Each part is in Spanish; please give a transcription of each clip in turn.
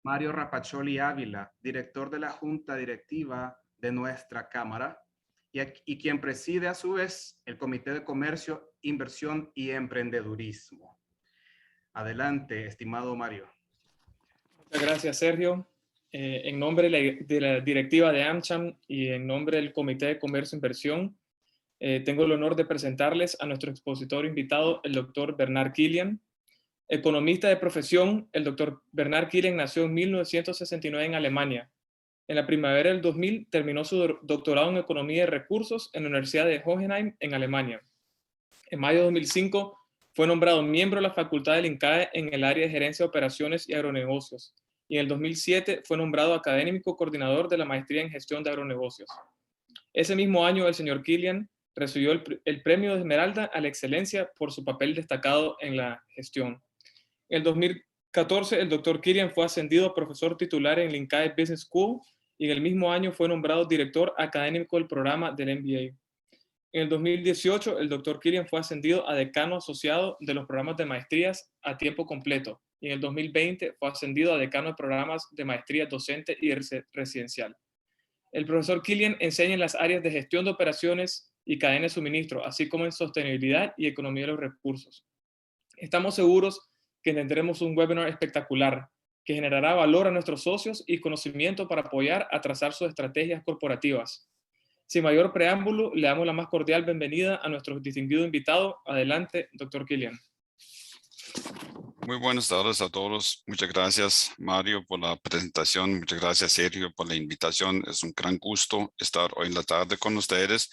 Mario Rapacholi Ávila, director de la Junta Directiva de nuestra Cámara, y quien preside a su vez el Comité de Comercio, Inversión y Emprendedurismo. Adelante, estimado Mario. Muchas gracias, Sergio. En nombre de la directiva de AmCham y en nombre del Comité de Comercio e Inversión, tengo el honor de presentarles a nuestro expositor invitado, el doctor Bernard Kilian. Economista de profesión, el doctor Bernard Kilian nació en 1969 en Alemania. En la primavera del 2000 terminó su doctorado en Economía de Recursos en la Universidad de Hohenheim, en Alemania. En mayo de 2005 fue nombrado miembro de la Facultad del INCAE en el área de Gerencia de Operaciones y Agronegocios. Y en el 2007 fue nombrado académico coordinador de la Maestría en Gestión de Agronegocios. Ese mismo año, el señor Kilian recibió el Premio de Esmeralda a la Excelencia por su papel destacado en la gestión. En el 2014, el doctor Kilian fue ascendido a profesor titular en el INCAE Business School y en el mismo año fue nombrado director académico del programa del MBA. En el 2018, el doctor Kilian fue ascendido a decano asociado de los programas de maestrías a tiempo completo y en el 2020 fue ascendido a decano de programas de maestría docente y residencial. El profesor Kilian enseña en las áreas de gestión de operaciones y cadena de suministro, así como en sostenibilidad y economía de los recursos. Estamos seguros que tendremos un webinar espectacular que generará valor a nuestros socios y conocimiento para apoyar a trazar sus estrategias corporativas. Sin mayor preámbulo, le damos la más cordial bienvenida a nuestro distinguido invitado. Adelante, doctor Kilian. Muy buenas tardes a todos. Muchas gracias, Mario, por la presentación. Muchas gracias, Sergio, por la invitación. Es un gran gusto estar hoy en la tarde con ustedes.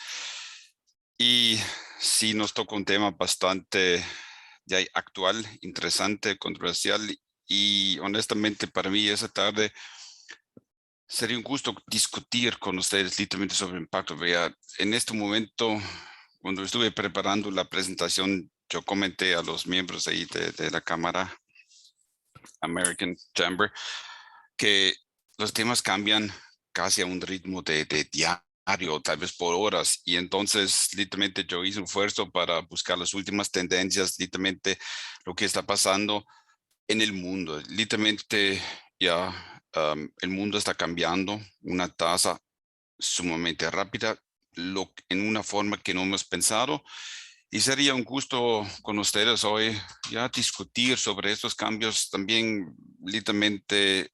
Y sí, nos toca un tema bastante actual, interesante, controversial. Y honestamente, para mí esa tarde sería un gusto discutir con ustedes literalmente sobre el impacto. Vea, en este momento, cuando estuve preparando la presentación, yo comenté a los miembros ahí de la Cámara American Chamber que los temas cambian casi a un ritmo de diario, tal vez por horas. Y entonces, literalmente, yo hice un esfuerzo para buscar las últimas tendencias, literalmente, lo que está pasando en el mundo. Literalmente, el mundo está cambiando una tasa sumamente rápida, en una forma que no hemos pensado. Y sería un gusto con ustedes hoy discutir sobre estos cambios. También, literalmente,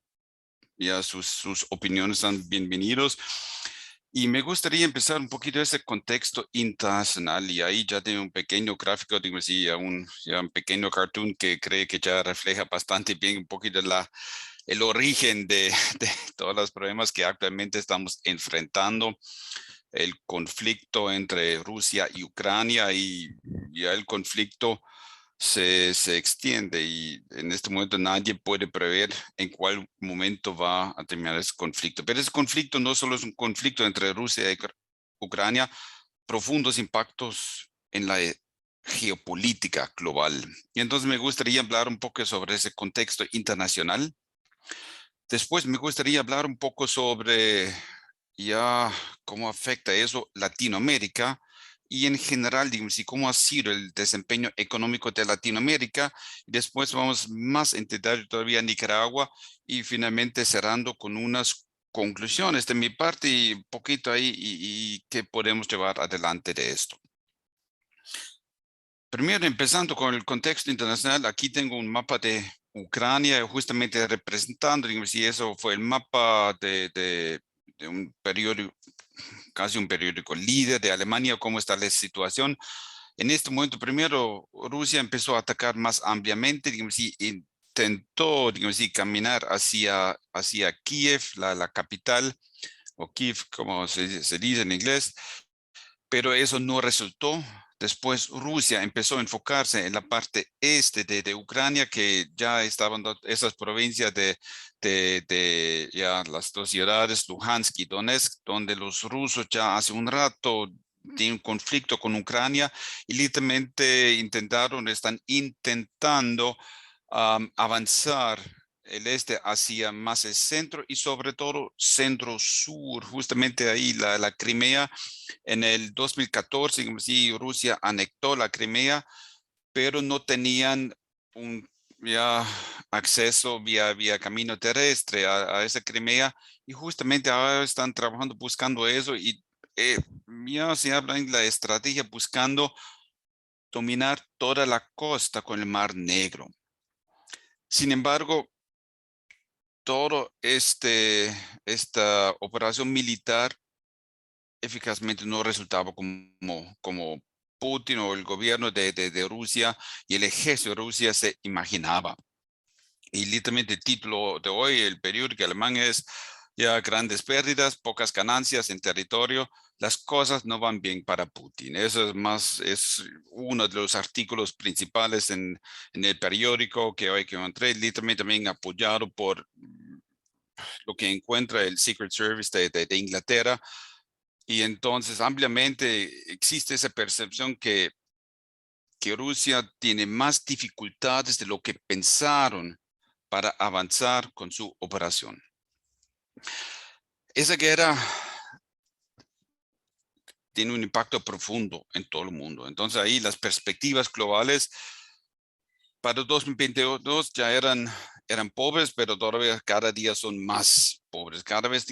sus opiniones son bienvenidos. Y me gustaría empezar un poquito ese contexto internacional, y ahí ya tengo un pequeño gráfico, digo así, un pequeño cartoon que cree que ya refleja bastante bien un poquito el origen de todos los problemas que actualmente estamos enfrentando. El conflicto entre Rusia y Ucrania, y ya el conflicto se extiende, y en este momento nadie puede prever en cuál momento va a terminar ese conflicto. Pero ese conflicto no solo es un conflicto entre Rusia y Ucrania, profundos impactos en la geopolítica global. Y entonces me gustaría hablar un poco sobre ese contexto internacional. Después me gustaría hablar un poco sobre cómo afecta eso Latinoamérica y en general, digamos, y cómo ha sido el desempeño económico de Latinoamérica. Después vamos más a entender todavía Nicaragua y finalmente cerrando con unas conclusiones de mi parte y un poquito ahí y qué podemos llevar adelante de esto. Primero, empezando con el contexto internacional, aquí tengo un mapa de Ucrania justamente representando, digamos, y eso fue el mapa de un periódico, casi un periódico líder de Alemania, cómo está la situación. En este momento, primero, Rusia empezó a atacar más ampliamente, digamos, y intentó, digamos, y caminar hacia Kiev, la capital, o Kiev, como se dice en inglés, pero eso no resultó. Después Rusia empezó a enfocarse en la parte este de Ucrania, que ya estaban esas provincias de las dos ciudades, Luhansk y Donetsk, donde los rusos ya hace un rato tienen un conflicto con Ucrania y literalmente están intentando avanzar el este hacia más el centro y sobre todo centro-sur, justamente ahí la Crimea. En el 2014, sí, Rusia anexó la Crimea, pero no tenían acceso vía camino terrestre a esa Crimea, y justamente ahora están trabajando buscando eso, y ya se habla en la estrategia buscando dominar toda la costa con el Mar Negro. Sin embargo, todo esta operación militar eficazmente no resultaba como Putin o el gobierno de Rusia y el ejército de Rusia se imaginaba. Y literalmente el título de hoy, el periódico alemán, es ya grandes pérdidas, pocas ganancias en territorio, las cosas no van bien para Putin. Eso es uno de los artículos principales en el periódico que hoy que encontré, literalmente también apoyado por lo que encuentra el Secret Service de Inglaterra. Y entonces ampliamente existe esa percepción que Rusia tiene más dificultades de lo que pensaron para avanzar con su operación. Esa guerra tiene un impacto profundo en todo el mundo. Entonces ahí las perspectivas globales para 2022 ya eran pobres, pero todavía cada día son más pobres. Cada vez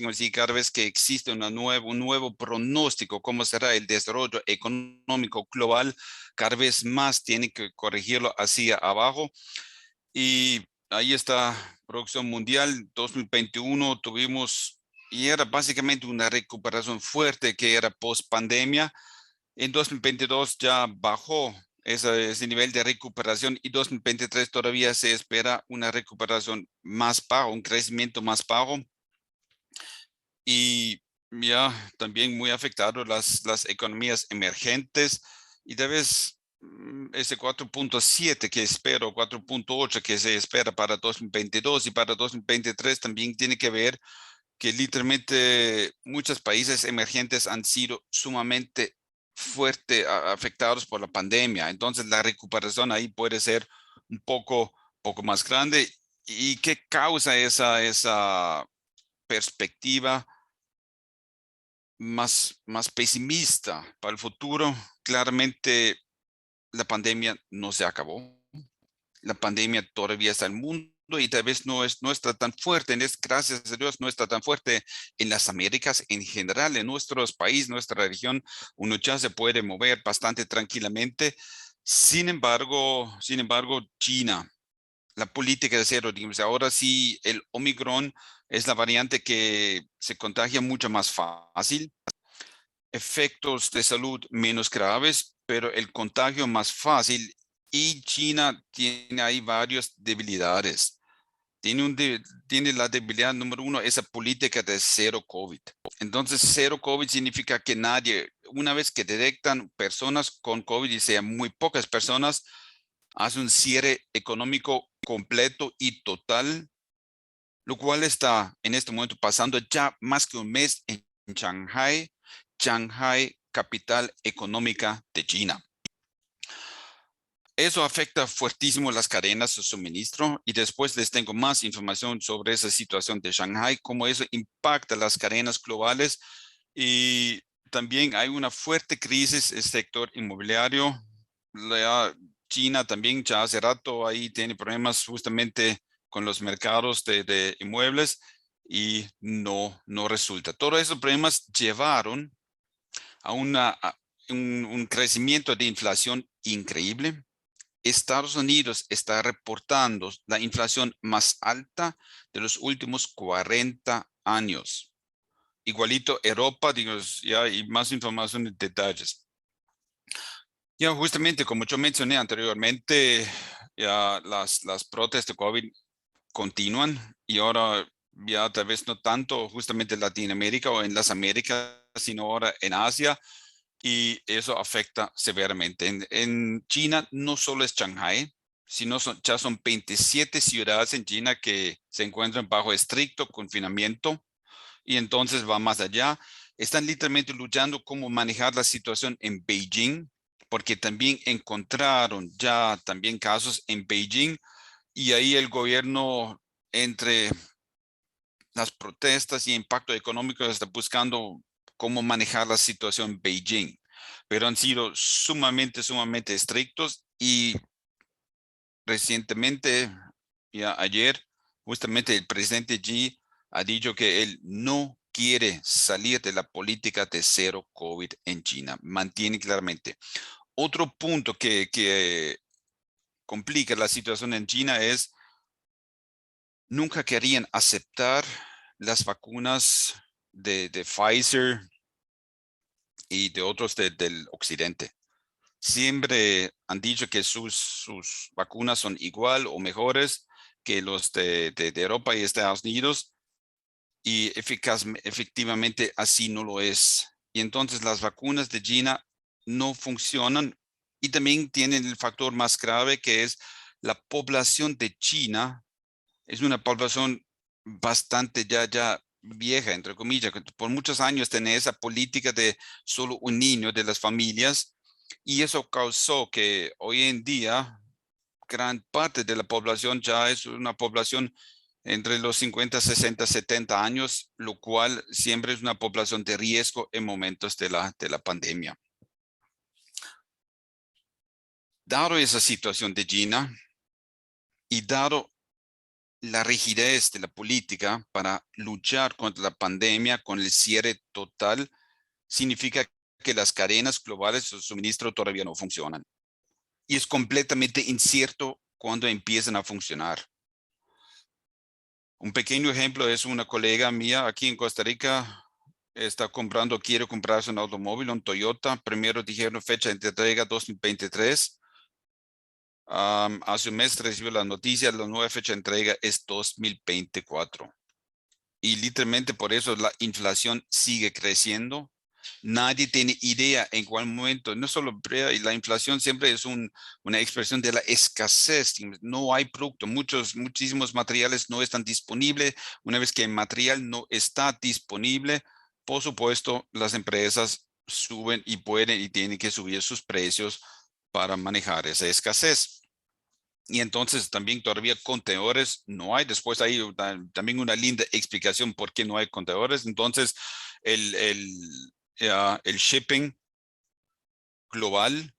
que existe un nuevo pronóstico, cómo será el desarrollo económico global, cada vez más tiene que corregirlo hacia abajo. Y ahí está, producción mundial, 2021 tuvimos, y era básicamente una recuperación fuerte que era post pandemia. En 2022 ya bajó ese nivel de recuperación, y 2023 todavía se espera una recuperación más baja, un crecimiento más bajo. Y ya también muy afectado las economías emergentes, y debes ese 4.7 que espero, 4.8 que se espera para 2022 y para 2023 también tiene que ver que literalmente muchos países emergentes han sido sumamente fuerte afectados por la pandemia. Entonces la recuperación ahí puede ser un poco más grande. ¿Y qué causa esa perspectiva más pesimista para el futuro? Claramente la pandemia no se acabó. La pandemia todavía está en el mundo y tal vez no está tan fuerte, gracias a Dios, no está tan fuerte en las Américas en general. En nuestros países, nuestra región, uno ya se puede mover bastante tranquilamente. Sin embargo, China, la política de cero, digamos, ahora sí el Omicron es la variante que se contagia mucho más fácil, efectos de salud menos graves, pero el contagio más fácil. Y China tiene ahí varias debilidades. Tiene la debilidad número uno, esa política de cero COVID. Entonces, cero COVID significa que nadie, una vez que detectan personas con COVID y sean muy pocas personas, hace un cierre económico completo y total, lo cual está en este momento pasando ya más que un mes en Shanghai, capital económica de China. Eso afecta fuertísimo las cadenas de suministro, y después les tengo más información sobre esa situación de Shanghai, cómo eso impacta las cadenas globales. Y también hay una fuerte crisis en el sector inmobiliario. China también ya hace rato ahí tiene problemas justamente con los mercados de inmuebles, y no resulta. Todos esos problemas llevaron a un crecimiento de inflación increíble. Estados Unidos está reportando la inflación más alta de los últimos 40 años. Igualito Europa, digo, ya hay más información en detalles. Ya justamente como yo mencioné anteriormente, ya las protestas de COVID continúan, y ahora ya tal vez no tanto justamente en Latinoamérica o en las Américas, sino ahora en Asia. Y eso afecta severamente. En China no solo es Shanghai, sino ya son 27 ciudades en China que se encuentran bajo estricto confinamiento, y entonces va más allá. Están literalmente luchando cómo manejar la situación en Beijing, porque también encontraron ya también casos en Beijing, y ahí el gobierno, entre las protestas y impacto económico, está buscando cómo manejar la situación en Beijing, pero han sido sumamente estrictos. Y recientemente ya ayer, justamente el presidente Xi ha dicho que él no quiere salir de la política de cero COVID en China. Mantiene claramente. Otro punto que complica la situación en China es nunca querían aceptar las vacunas de Pfizer y de otros del occidente. Siempre han dicho que sus vacunas son igual o mejores que los de Europa y Estados Unidos, y efectivamente así no lo es. Y entonces las vacunas de China no funcionan, y también tienen el factor más grave, que es la población de China. Es una población bastante ya vieja, entre comillas, que por muchos años tenía esa política de solo un niño de las familias, y eso causó que hoy en día gran parte de la población ya es una población entre los 50, 60, 70 años, lo cual siempre es una población de riesgo en momentos de la pandemia. Dado esa situación de China y dado la rigidez de la política para luchar contra la pandemia con el cierre total, significa que las cadenas globales de suministro todavía no funcionan. Y es completamente incierto cuándo empiezan a funcionar. Un pequeño ejemplo es una colega mía aquí en Costa Rica, quiere comprarse un automóvil, un Toyota. Primero dijeron fecha de entrega 2023. Hace un mes recibió la noticia, la nueva fecha de entrega es 2024. Y literalmente por eso la inflación sigue creciendo. Nadie tiene idea en cuál momento, no solo la inflación siempre es una expresión de la escasez. No hay producto, muchísimos materiales no están disponibles. Una vez que el material no está disponible, por supuesto, las empresas suben y pueden y tienen que subir sus precios para manejar esa escasez. Y entonces también todavía contenedores no hay. Después hay también una linda explicación por qué no hay contenedores. Entonces el shipping global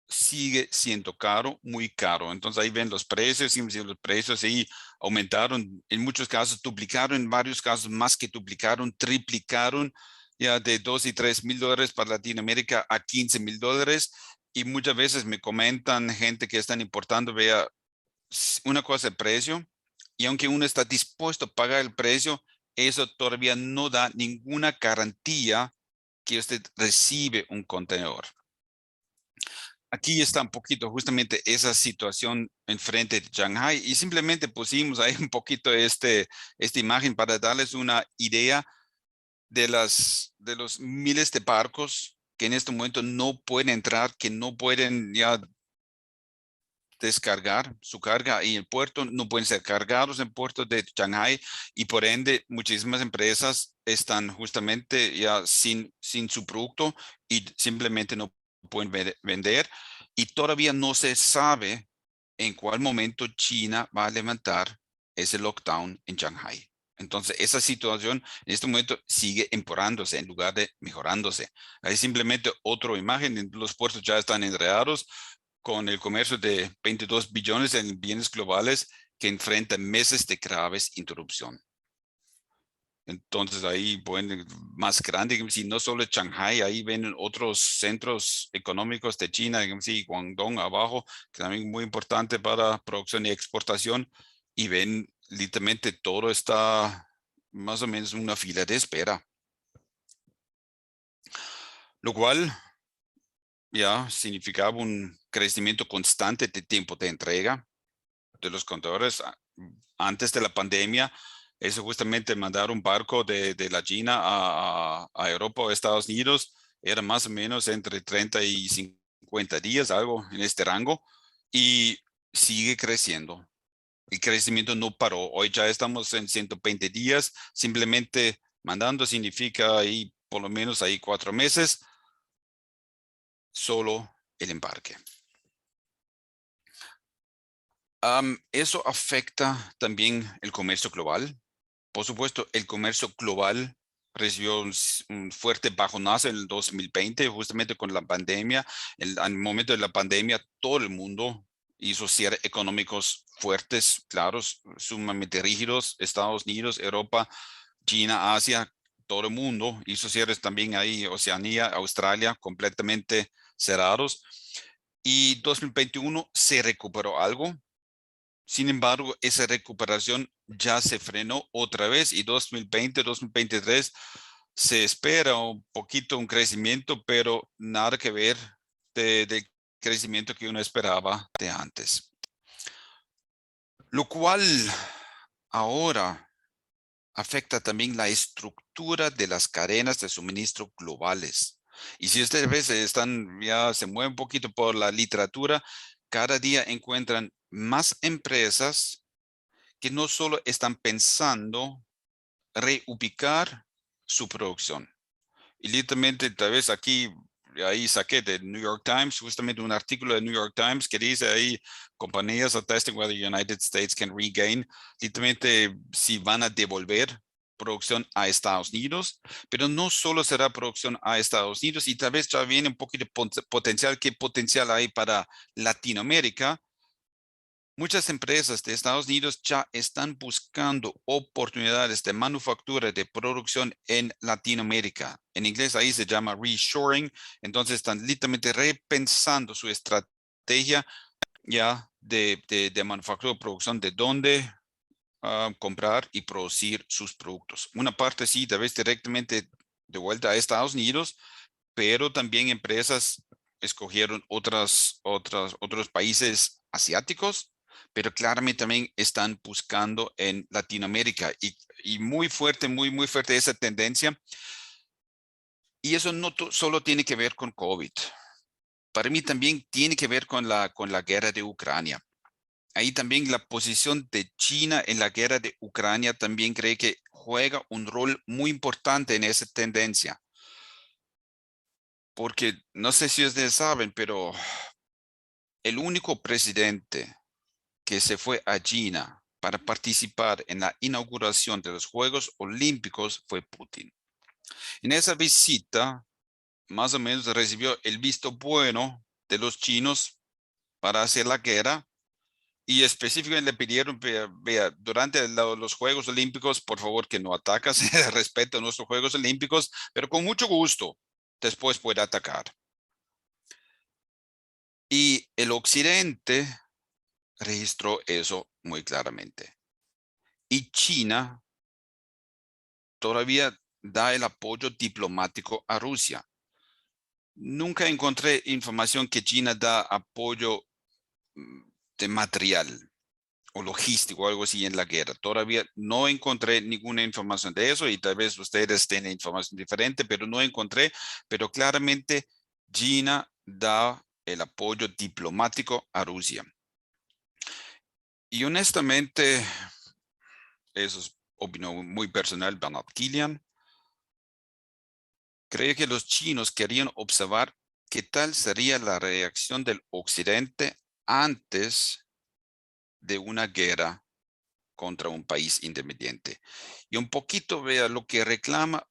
sigue siendo caro, muy caro. Entonces ahí ven los precios, y los precios ahí aumentaron, en muchos casos duplicaron, en varios casos más que duplicaron, triplicaron, ya de $2,000 y $3,000 para Latinoamérica a $15,000. Y muchas veces me comentan gente que están importando, vea, una cosa el precio, y aunque uno está dispuesto a pagar el precio, eso todavía no da ninguna garantía que usted recibe un contenedor. Aquí está un poquito justamente esa situación enfrente de Shanghai, y simplemente pusimos ahí un poquito esta imagen para darles una idea de los miles de barcos que en este momento no pueden entrar, que no pueden ya descargar su carga y el puerto, no pueden ser cargados en puerto de Shanghai, y por ende muchísimas empresas están justamente ya sin su producto y simplemente no pueden vender, y todavía no se sabe en cuál momento China va a levantar ese lockdown en Shanghai. Entonces esa situación en este momento sigue empeorándose en lugar de mejorándose. Hay simplemente otra imagen, los puertos ya están enredados con el comercio de 22 billones en bienes globales que enfrentan meses de graves interrupción. Entonces ahí, bueno, más grande, si no solo Shanghai, ahí ven otros centros económicos de China, sí, Guangdong abajo, que también muy importante para producción y exportación, y ven literalmente todo está más o menos en una fila de espera. Lo cual ya significaba un crecimiento constante de tiempo de entrega de los contenedores. Antes de la pandemia, eso justamente mandar un barco de la China a Europa o Estados Unidos era más o menos entre 30 y 50 días, algo en este rango, y sigue creciendo. El crecimiento no paró. Hoy ya estamos en 120 días. Simplemente mandando significa ahí por lo menos ahí 4 meses, solo el embarque. Eso afecta también el comercio global. Por supuesto, el comercio global recibió un fuerte bajonazo en el 2020, justamente con la pandemia. Al momento de la pandemia, todo el mundo hizo cierres económicos fuertes, claros, sumamente rígidos, Estados Unidos, Europa, China, Asia, todo el mundo, hizo cierres también ahí, Oceanía, Australia, completamente cerrados. Y 2021 se recuperó algo. Sin embargo, esa recuperación ya se frenó otra vez y 2020, 2023 se espera un poquito un crecimiento, pero nada que ver del crecimiento que uno esperaba de antes. Lo cual ahora afecta también la estructura de las cadenas de suministro globales. Y si ustedes ya se mueven un poquito por la literatura, cada día encuentran más empresas que no solo están pensando reubicar su producción. Y literalmente, tal vez aquí, ahí saqué del New York Times, justamente un artículo del New York Times que dice ahí, compañías are testing whether the United States can regain, literalmente si van a devolver producción a Estados Unidos, pero no solo será producción a Estados Unidos y tal vez ya viene un poquito de potencial, qué potencial hay para Latinoamérica. Muchas empresas de Estados Unidos ya están buscando oportunidades de manufactura, de producción en Latinoamérica. En inglés ahí se llama reshoring. Entonces están literalmente repensando su estrategia ya de manufactura o producción, de dónde comprar y producir sus productos. Una parte sí, tal vez directamente de vuelta a Estados Unidos, pero también empresas escogieron otros países asiáticos, pero claramente también están buscando en Latinoamérica y muy fuerte, muy fuerte esa tendencia. Y eso no solo tiene que ver con COVID. Para mí también tiene que ver con la guerra de Ucrania. Ahí también la posición de China en la guerra de Ucrania también creo que juega un rol muy importante en esa tendencia. Porque no sé si ustedes saben, pero el único presidente que se fue a China para participar en la inauguración de los Juegos Olímpicos fue Putin. En esa visita, más o menos recibió el visto bueno de los chinos para hacer la guerra y específicamente le pidieron, vea, durante los Juegos Olímpicos, por favor, que no atacas, respeta nuestros Juegos Olímpicos, pero con mucho gusto después puede atacar. Y el occidente registró eso muy claramente. Y China todavía da el apoyo diplomático a Rusia. Nunca encontré información que China da apoyo de material o logístico o algo así en la guerra. Todavía no encontré ninguna información de eso y tal vez ustedes tienen información diferente, pero no encontré. Pero claramente China da el apoyo diplomático a Rusia. Y honestamente, eso es opinión muy personal, Bernard Kilian. Creo que los chinos querían observar qué tal sería la reacción del occidente antes de una guerra contra un país independiente. Y un poquito vea lo que reclama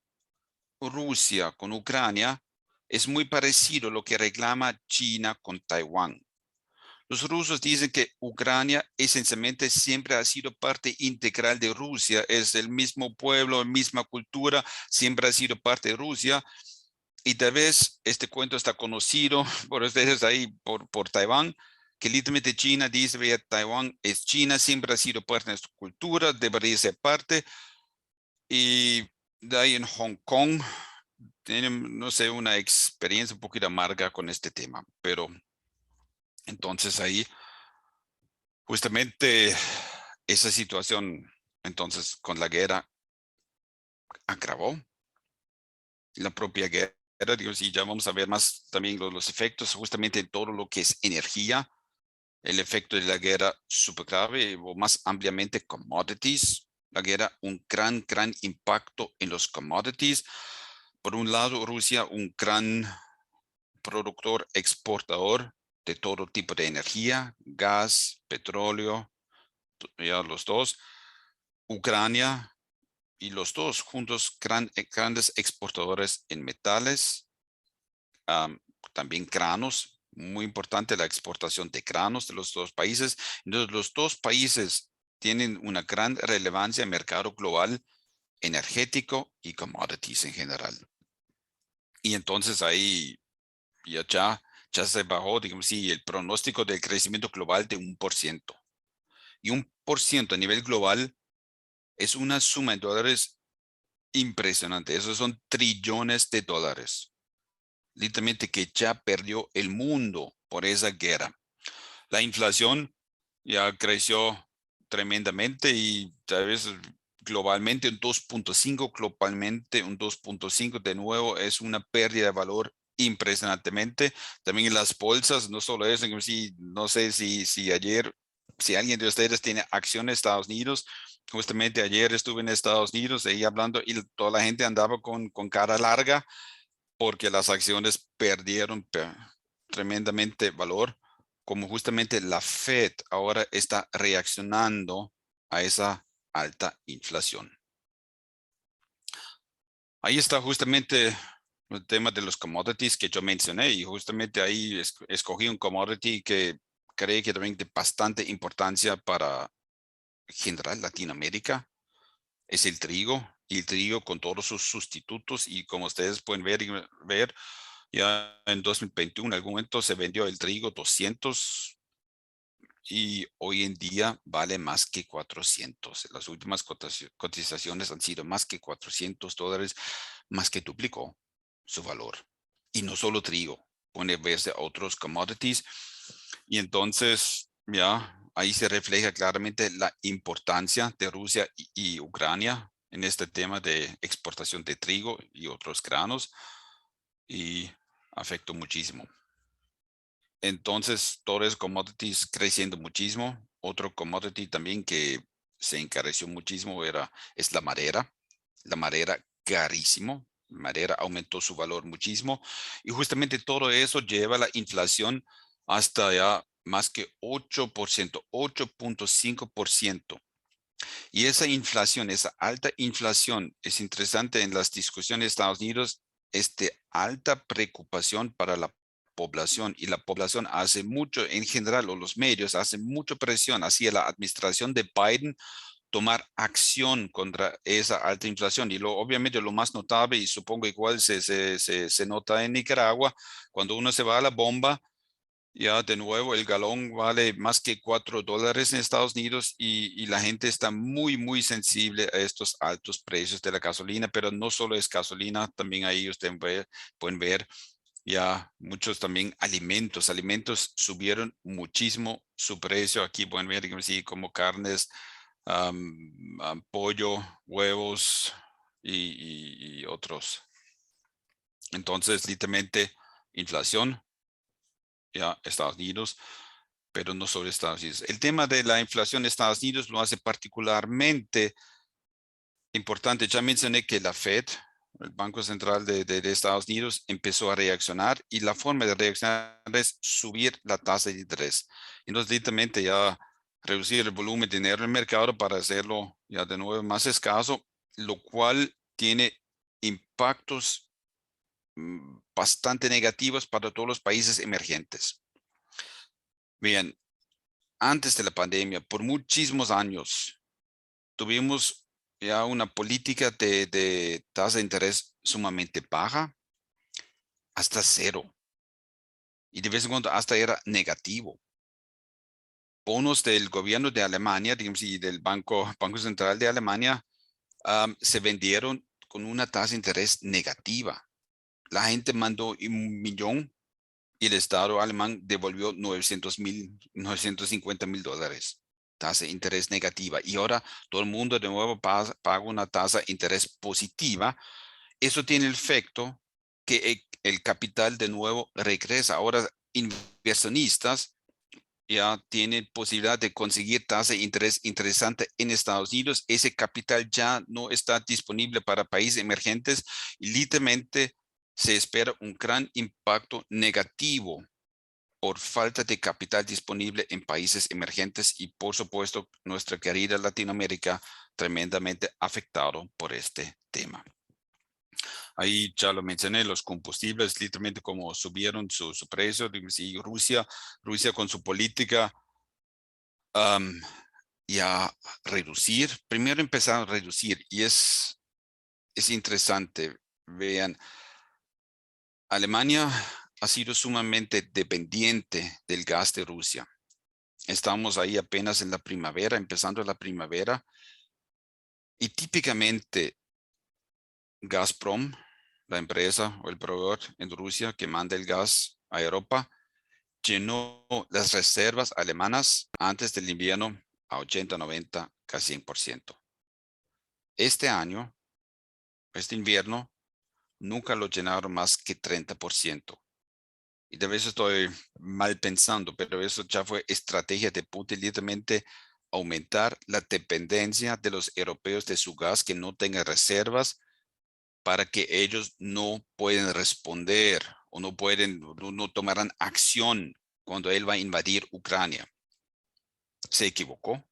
Rusia con Ucrania es muy parecido a lo que reclama China con Taiwán. Los rusos dicen que Ucrania esencialmente siempre ha sido parte integral de Rusia, es el mismo pueblo, misma cultura, siempre ha sido parte de Rusia. Y tal vez este cuento está conocido por ustedes ahí, por Taiwán, que literalmente China dice, vea, Taiwán es China, siempre ha sido parte de nuestra cultura, debería ser parte. Y de ahí en Hong Kong, tienen, no sé, una experiencia un poquito amarga con este tema, pero entonces ahí justamente esa situación, entonces con la guerra agravó la propia guerra, digo, sí, ya vamos a ver más también los efectos justamente en todo lo que es energía, el efecto de la guerra súper grave o más ampliamente commodities, la guerra un gran impacto en los commodities. Por un lado, Rusia, un gran productor, exportador de todo tipo de energía, gas, petróleo, ya los dos. Ucrania y los dos juntos grandes exportadores en metales, también granos, muy importante la exportación de granos de los dos países. Entonces, los dos países tienen una gran relevancia en el mercado global energético y commodities en general. Y entonces ahí ya se bajó, digamos, sí, el pronóstico del crecimiento global de 1%. Y 1% a nivel global es una suma en dólares impresionante. Esos son trillones de dólares. Literalmente que ya perdió el mundo por esa guerra. La inflación ya creció tremendamente y tal vez globalmente un 2.5, globalmente un 2.5 de nuevo es una pérdida de valor impresionantemente. También en las bolsas, no solo eso, no sé si ayer, si alguien de ustedes tiene acciones en Estados Unidos, justamente ayer estuve en Estados Unidos ahí hablando y toda la gente andaba con cara larga porque las acciones perdieron tremendamente valor, como justamente la Fed ahora está reaccionando a esa alta inflación. Ahí está justamente el tema de los commodities que yo mencioné y justamente ahí escogí un commodity que creo que también de bastante importancia para general Latinoamérica. Es el trigo, y el trigo con todos sus sustitutos, y como ustedes pueden ver ya en 2021 en algún momento se vendió el trigo 200 y hoy en día vale más que 400. Las últimas cotizaciones han sido más que $400, más que duplicó su valor. Y no solo trigo, puede verse otros commodities. Y entonces, ya, ahí se refleja claramente la importancia de Rusia y Ucrania en este tema de exportación de trigo y otros granos. Y afectó muchísimo. Entonces, todos los commodities creciendo muchísimo. Otro commodity también que se encareció muchísimo es la madera. La madera carísimo. La madera aumentó su valor muchísimo. Y justamente todo eso lleva la inflación hasta ya más que 8%, 8.5%. Y esa inflación, esa alta inflación, es interesante en las discusiones de Estados Unidos, es de alta preocupación para la población, y la población hace mucho, en general, o los medios hacen mucha presión hacia la administración de Biden tomar acción contra esa alta inflación. Y obviamente lo más notable, y supongo igual se nota en Nicaragua, cuando uno se va a la bomba, ya de nuevo el galón vale más que $4 en Estados Unidos y la gente está muy, muy sensible a estos altos precios de la gasolina, pero no solo es gasolina, también ahí ustedes pueden ver ya muchos también alimentos. Alimentos subieron muchísimo su precio. Aquí pueden ver como carnes, pollo, huevos y otros. Entonces, literalmente, inflación. Ya Estados Unidos, pero no sobre Estados Unidos. El tema de la inflación en Estados Unidos lo hace particularmente importante. Ya mencioné que la Fed, el Banco Central de Estados Unidos, empezó a reaccionar, y la forma de reaccionar es subir la tasa de interés. Entonces, literalmente ya reducir el volumen de dinero en el mercado para hacerlo ya de nuevo más escaso, lo cual tiene impactos bastante negativos para todos los países emergentes. Bien, antes de la pandemia, por muchísimos años, tuvimos ya una política de tasa de interés sumamente baja, hasta cero. Y de vez en cuando hasta era negativo. Bonos del gobierno de Alemania, digamos, y del Banco Central de Alemania, se vendieron con una tasa de interés negativa. La gente mandó $1 millón y el Estado alemán devolvió $950,000. Tasa de interés negativa. Y ahora todo el mundo de nuevo paga una tasa de interés positiva. Eso tiene el efecto que el capital de nuevo regresa. Ahora inversionistas ya tienen posibilidad de conseguir tasa de interés interesante en Estados Unidos. Ese capital ya no está disponible para países emergentes y literalmente se espera un gran impacto negativo por falta de capital disponible en países emergentes, y por supuesto nuestra querida Latinoamérica tremendamente afectado por este tema. Ahí ya lo mencioné, los combustibles literalmente como subieron su precio, y Rusia con su política y a reducir, primero empezaron a reducir y es interesante. Vean, Alemania ha sido sumamente dependiente del gas de Rusia. Estamos ahí apenas en la primavera, empezando la primavera, y típicamente Gazprom, la empresa o el proveedor en Rusia que manda el gas a Europa, llenó las reservas alemanas antes del invierno a 80, 90, casi 100%. Este año, este invierno, nunca lo llenaron más que 30%. Y de vez estoy mal pensando, pero eso ya fue estrategia de Putin, literalmente aumentar la dependencia de los europeos de su gas, que no tengan reservas, para que ellos no pueden responder o no tomarán acción cuando él va a invadir Ucrania. Se equivocó.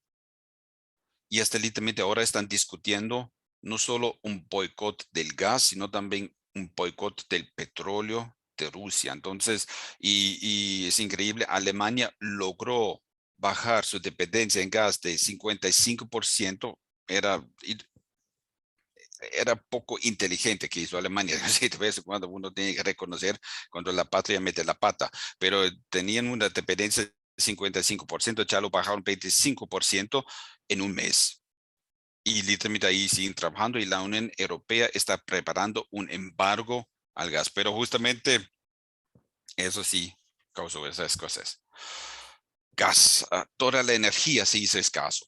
Y hasta literalmente ahora están discutiendo no solo un boicot del gas, sino también un boicot del petróleo de Rusia. Entonces, y es increíble, Alemania logró bajar su dependencia en gas de 55%. Era poco inteligente que hizo Alemania. De vez en cuando uno tiene que reconocer cuando la patria mete la pata, pero tenían una dependencia de 55%, ya lo bajaron 25% en un mes. Y literalmente ahí siguen trabajando y la Unión Europea está preparando un embargo al gas, pero justamente eso sí causó esas cosas. Gas, toda la energía se hizo escaso.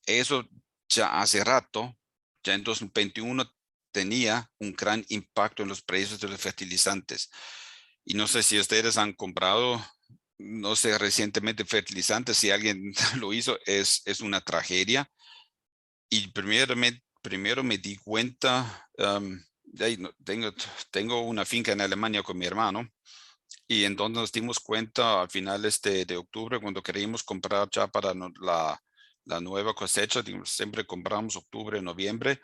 Eso ya hace rato, ya en 2021 tenía un gran impacto en los precios de los fertilizantes. Y no sé si ustedes han comprado, no sé, recientemente fertilizantes, si alguien lo hizo, es una tragedia. Y primero me di cuenta, tengo una finca en Alemania con mi hermano, y entonces nos dimos cuenta a finales de octubre, cuando queríamos comprar ya para la nueva cosecha, siempre compramos octubre, noviembre,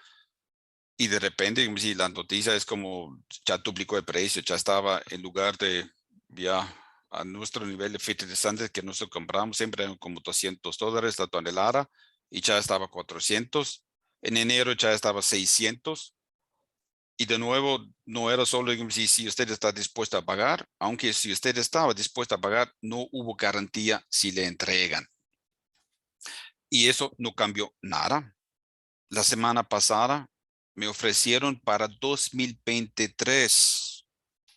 y de repente, si la noticia es como ya duplicó el precio, ya estaba en lugar de ya a nuestro nivel de fertilizantes que nosotros compramos, siempre eran como $200 la tonelada, y ya estaba 400. En enero ya estaba 600. Y de nuevo, no era solo si usted está dispuesto a pagar, aunque si usted estaba dispuesto a pagar, no hubo garantía si le entregan. Y eso no cambió nada. La semana pasada me ofrecieron para 2023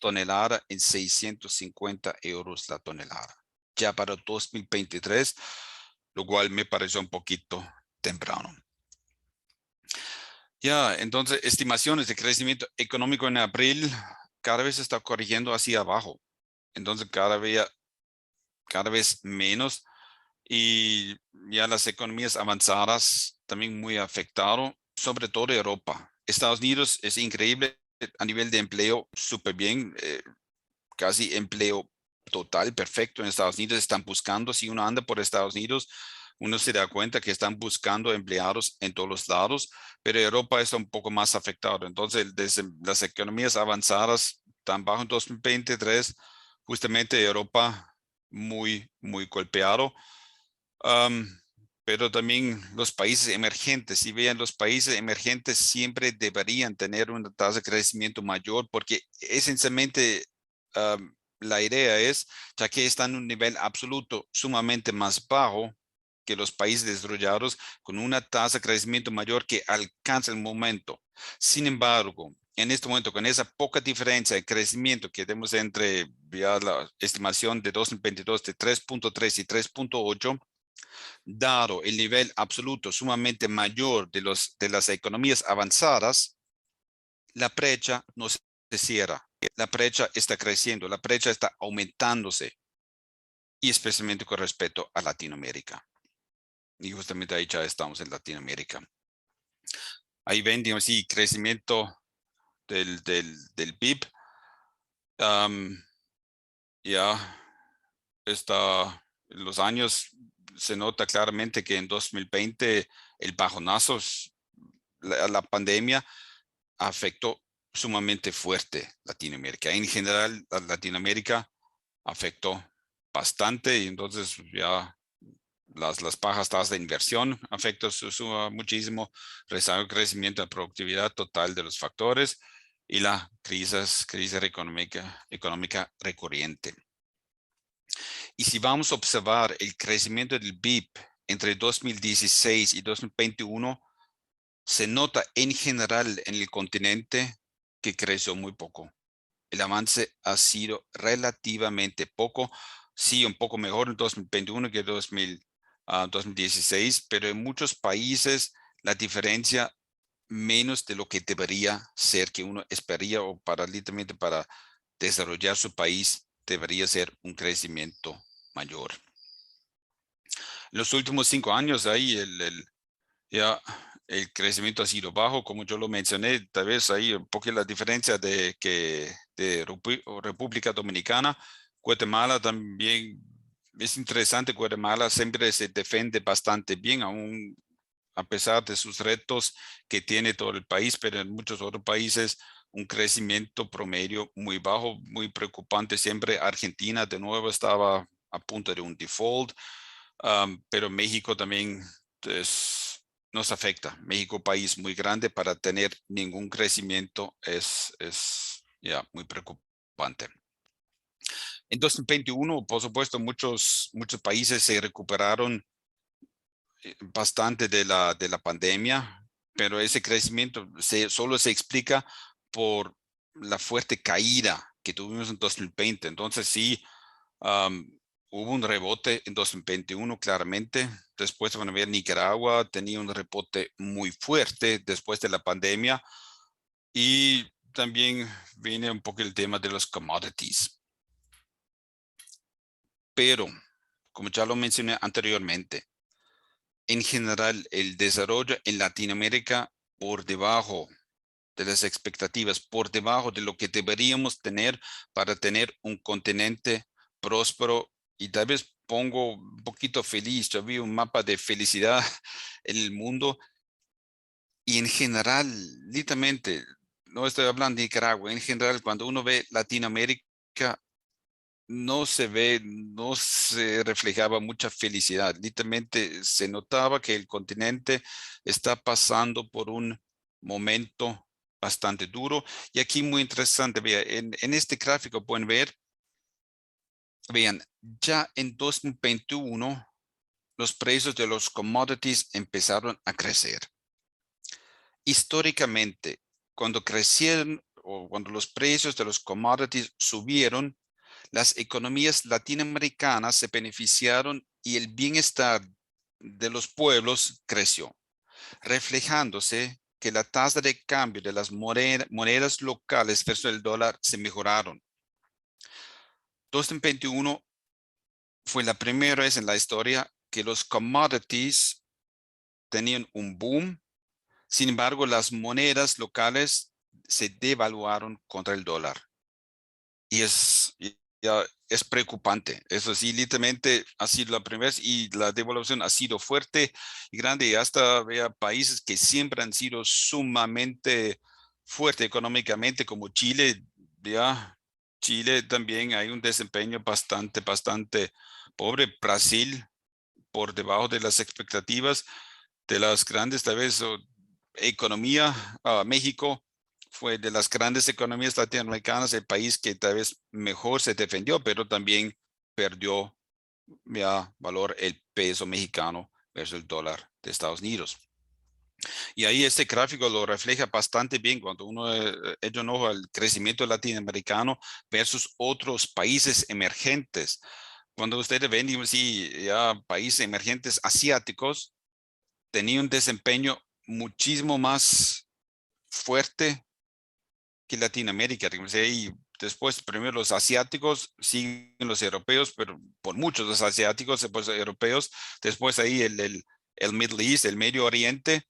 tonelada en 650 euros la tonelada. Ya para 2023, lo cual me pareció un poquito temprano. Ya, entonces, estimaciones de crecimiento económico en abril cada vez está corrigiendo hacia abajo. Entonces, cada vez menos. Y ya las economías avanzadas también muy afectado, sobre todo Europa. Estados Unidos es increíble a nivel de empleo, súper bien, casi empleo total, perfecto en Estados Unidos. Están buscando, si uno anda por Estados Unidos, uno se da cuenta que están buscando empleados en todos los lados, pero Europa está un poco más afectado. Entonces, desde las economías avanzadas tan bajo en 2023, justamente Europa muy, muy golpeado. Pero también los países emergentes, si vean, los países emergentes siempre deberían tener una tasa de crecimiento mayor, porque esencialmente la idea es, ya que están en un nivel absoluto sumamente más bajo que los países desarrollados, con una tasa de crecimiento mayor que alcanza el momento. Sin embargo, en este momento, con esa poca diferencia de crecimiento que tenemos entre ya la estimación de 2022 de 3.3 y 3.8, dado el nivel absoluto sumamente mayor de las economías avanzadas, la brecha no se cierra. La brecha está creciendo, la brecha está aumentándose, y especialmente con respecto a Latinoamérica. Y justamente ahí ya estamos en Latinoamérica. Ahí ven, digamos, sí, crecimiento del PIB. Ya está en los años, se nota claramente que en 2020 el bajonazo, la pandemia, afectó sumamente fuerte Latinoamérica. En general, Latinoamérica afectó bastante y entonces ya las bajas tasas de inversión afectan muchísimo, rezago de crecimiento de productividad total de los factores y la crisis económica recurrente. Y si vamos a observar el crecimiento del PIB entre 2016 y 2021, se nota en general en el continente que creció muy poco. El avance ha sido relativamente poco, sí, un poco mejor en 2021 que 2016, pero en muchos países la diferencia menos de lo que debería ser, que uno esperaría o literalmente para desarrollar su país debería ser un crecimiento mayor. En los últimos 5 años ahí el crecimiento ha sido bajo, como yo lo mencioné, tal vez ahí un poco la diferencia de República Dominicana. Guatemala también es interesante. Guatemala siempre se defiende bastante bien, aún a pesar de sus retos que tiene todo el país, pero en muchos otros países un crecimiento promedio muy bajo, muy preocupante. Siempre Argentina de nuevo estaba a punto de un default, pero México también nos afecta. México, país muy grande, para tener ningún crecimiento es ya muy preocupante. En 2021, por supuesto, muchos países se recuperaron bastante de la pandemia, pero ese crecimiento solo se explica por la fuerte caída que tuvimos en 2020. Entonces sí, hubo un rebote en 2021 claramente. Después van a ver, Nicaragua tenía un rebote muy fuerte después de la pandemia, y también viene un poco el tema de los commodities. Pero, como ya lo mencioné anteriormente, en general el desarrollo en Latinoamérica por debajo de las expectativas, por debajo de lo que deberíamos tener para tener un continente próspero. Y tal vez pongo un poquito feliz, yo vi un mapa de felicidad en el mundo, y en general, literalmente, no estoy hablando de Nicaragua, en general, cuando uno ve Latinoamérica, no se reflejaba mucha felicidad. Literalmente se notaba que el continente está pasando por un momento bastante duro. Y aquí muy interesante, vean, en este gráfico pueden ver, vean, ya en 2021 los precios de los commodities empezaron a crecer. Históricamente, cuando crecieron o cuando los precios de los commodities subieron, las economías latinoamericanas se beneficiaron y el bienestar de los pueblos creció, reflejándose que la tasa de cambio de las monedas locales versus el dólar se mejoraron. 2021 fue la primera vez en la historia que los commodities tenían un boom. Sin embargo, las monedas locales se devaluaron contra el dólar. Y es preocupante. Eso sí, literalmente ha sido la primera vez, y la devaluación ha sido fuerte y grande. Y hasta vea países que siempre han sido sumamente fuertes económicamente, como Chile. Ya, Chile también hay un desempeño bastante pobre. Brasil, por debajo de las expectativas de las grandes, tal vez, economía. México fue de las grandes economías latinoamericanas el país que tal vez mejor se defendió, pero también perdió valor el peso mexicano versus el dólar de Estados Unidos. Y ahí este gráfico lo refleja bastante bien cuando uno echa un ojo al crecimiento latinoamericano versus otros países emergentes. Cuando ustedes ven, sí, ya países emergentes asiáticos tenían un desempeño muchísimo más fuerte que Latinoamérica. Y después, primero los asiáticos, siguen los europeos, pero por muchos los asiáticos, después los europeos, después ahí el Middle East, el Medio Oriente,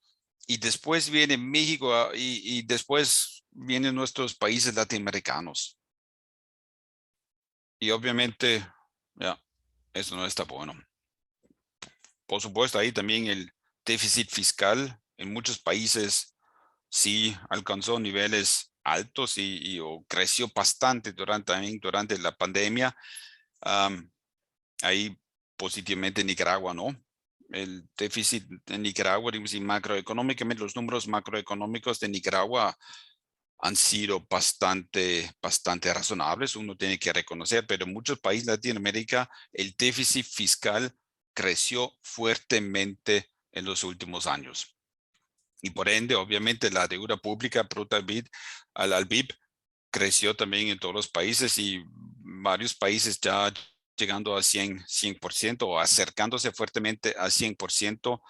y después viene México, y después vienen nuestros países latinoamericanos. Y obviamente, eso no está bueno. Por supuesto, ahí también el déficit fiscal en muchos países sí alcanzó niveles altos o creció bastante durante la pandemia. Ahí positivamente Nicaragua no. El déficit de Nicaragua, digamos, y macroeconómicamente, los números macroeconómicos de Nicaragua han sido bastante razonables, uno tiene que reconocer, pero en muchos países de Latinoamérica el déficit fiscal creció fuertemente en los últimos años. Y por ende, obviamente, la deuda pública bruta al PIB creció también en todos los países y varios países ya llegando a 100% o acercándose fuertemente a 100%.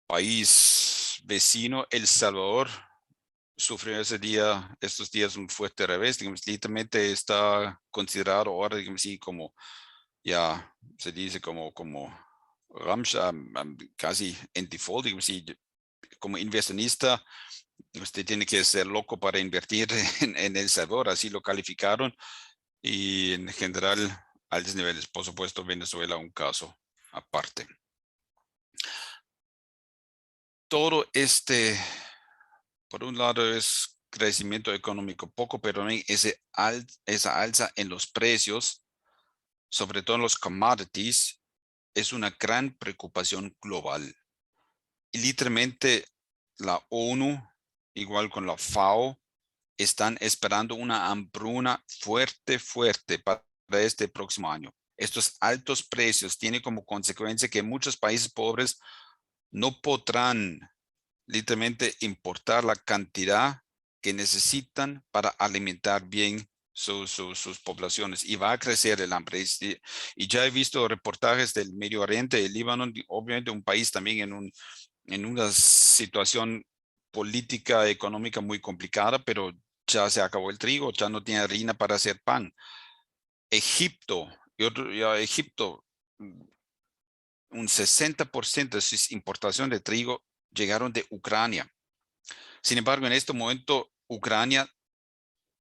País vecino, El Salvador, sufrió estos días un fuerte revés, digamos, literalmente está considerado ahora, digamos, sí, como ya se dice como Ramsha, casi en default, digamos, sí, como inversionista, usted tiene que ser loco para invertir en El Salvador, así lo calificaron, y en general altos niveles. Por supuesto, Venezuela un caso aparte. Todo por un lado es crecimiento económico poco, pero también esa alza en los precios, sobre todo en los commodities, es una gran preocupación global. Y literalmente la ONU, igual con la FAO, están esperando una hambruna fuerte para este próximo año. Estos altos precios tienen como consecuencia que muchos países pobres no podrán literalmente importar la cantidad que necesitan para alimentar bien sus poblaciones y va a crecer el hambre. Y ya he visto reportajes del Medio Oriente, el Líbano, obviamente un país también en una situación política, económica muy complicada, pero ya se acabó el trigo, ya no tiene harina para hacer pan. Egipto, Egipto, un 60% de su importación de trigo llegaron de Ucrania. Sin embargo, en este momento, Ucrania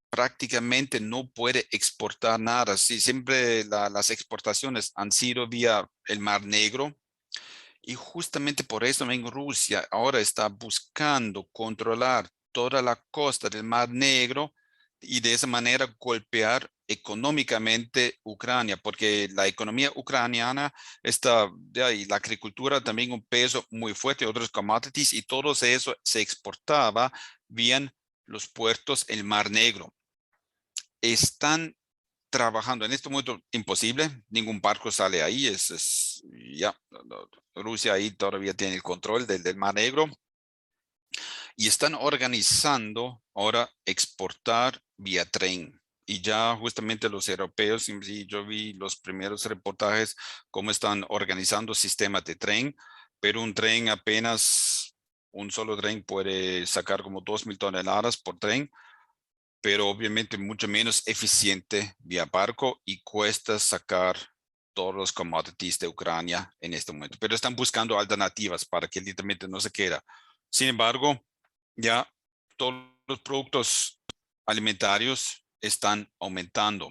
prácticamente no puede exportar nada. Sí, siempre las exportaciones han sido vía el Mar Negro. Y justamente por eso también Rusia ahora está buscando controlar toda la costa del Mar Negro y de esa manera golpear económicamente Ucrania, porque la economía ucraniana está, y la agricultura también un peso muy fuerte, otros commodities, y todo eso se exportaba vía los puertos el Mar Negro. Están trabajando en este momento imposible, ningún barco sale ahí, ya, Rusia ahí todavía tiene el control del Mar Negro y están organizando ahora exportar vía tren. Y ya justamente los europeos, y yo vi los primeros reportajes, cómo están organizando sistemas de tren, pero un tren apenas, un solo tren puede sacar como 2,000 toneladas por tren, pero obviamente mucho menos eficiente vía barco y cuesta sacar todos los commodities de Ucrania en este momento. Pero están buscando alternativas para que literalmente no se quede. Sin embargo, ya todos los productos alimentarios están aumentando.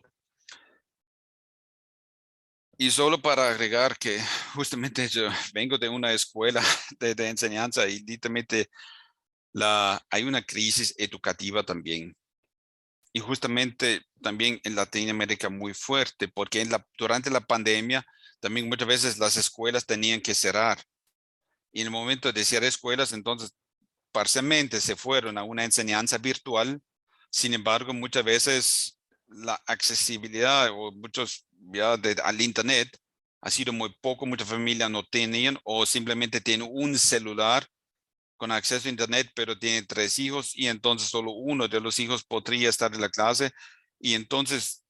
Y solo para agregar que justamente yo vengo de una escuela de enseñanza y literalmente hay una crisis educativa también. Y justamente también en Latinoamérica muy fuerte, porque durante la pandemia también muchas veces las escuelas tenían que cerrar. Y en el momento de cerrar escuelas, entonces parcialmente se fueron a una enseñanza virtual. Sin embargo, muchas veces la accesibilidad o muchos ya al internet ha sido muy poco, muchas familias no tenían o simplemente tienen un celular con acceso a internet, pero tiene 3 hijos y entonces solo uno de los hijos podría estar en la clase. Y entonces,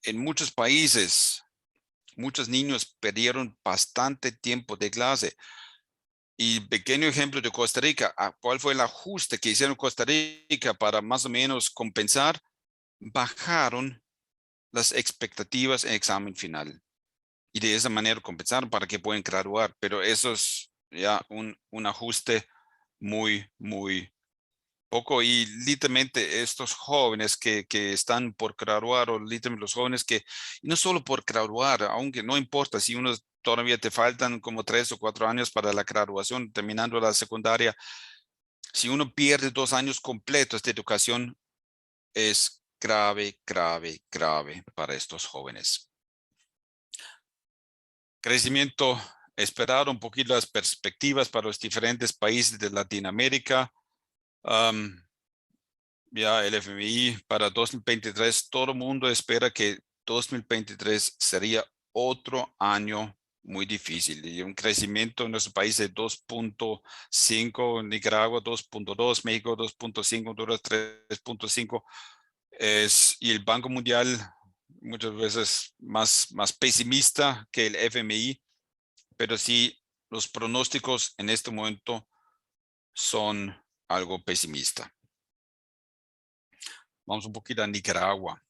en muchos países, muchos niños perdieron bastante tiempo de clase. Y pequeño ejemplo de Costa Rica, ¿cuál fue el ajuste que hicieron Costa Rica para más o menos compensar? Bajaron las expectativas en examen final. Y de esa manera compensaron para que puedan graduar. Pero eso es ya un ajuste muy poco, y literalmente estos jóvenes que están por graduar, o literalmente los jóvenes que, y no solo por graduar, aunque no importa si uno todavía te faltan como 3 o 4 años para la graduación, terminando la secundaria, si uno pierde 2 años completos de educación, es grave, grave, grave para estos jóvenes. Crecimiento esperado, un poquito las perspectivas para los diferentes países de Latinoamérica. Ya el FMI para 2023, todo el mundo espera que 2023 sería otro año muy difícil, y un crecimiento en nuestro país de 2.5, Nicaragua 2.2, México 2.5, Honduras 3.5, y el Banco Mundial muchas veces más pesimista que el FMI, pero sí los pronósticos en este momento son algo pesimista. Vamos un poquito a Nicaragua.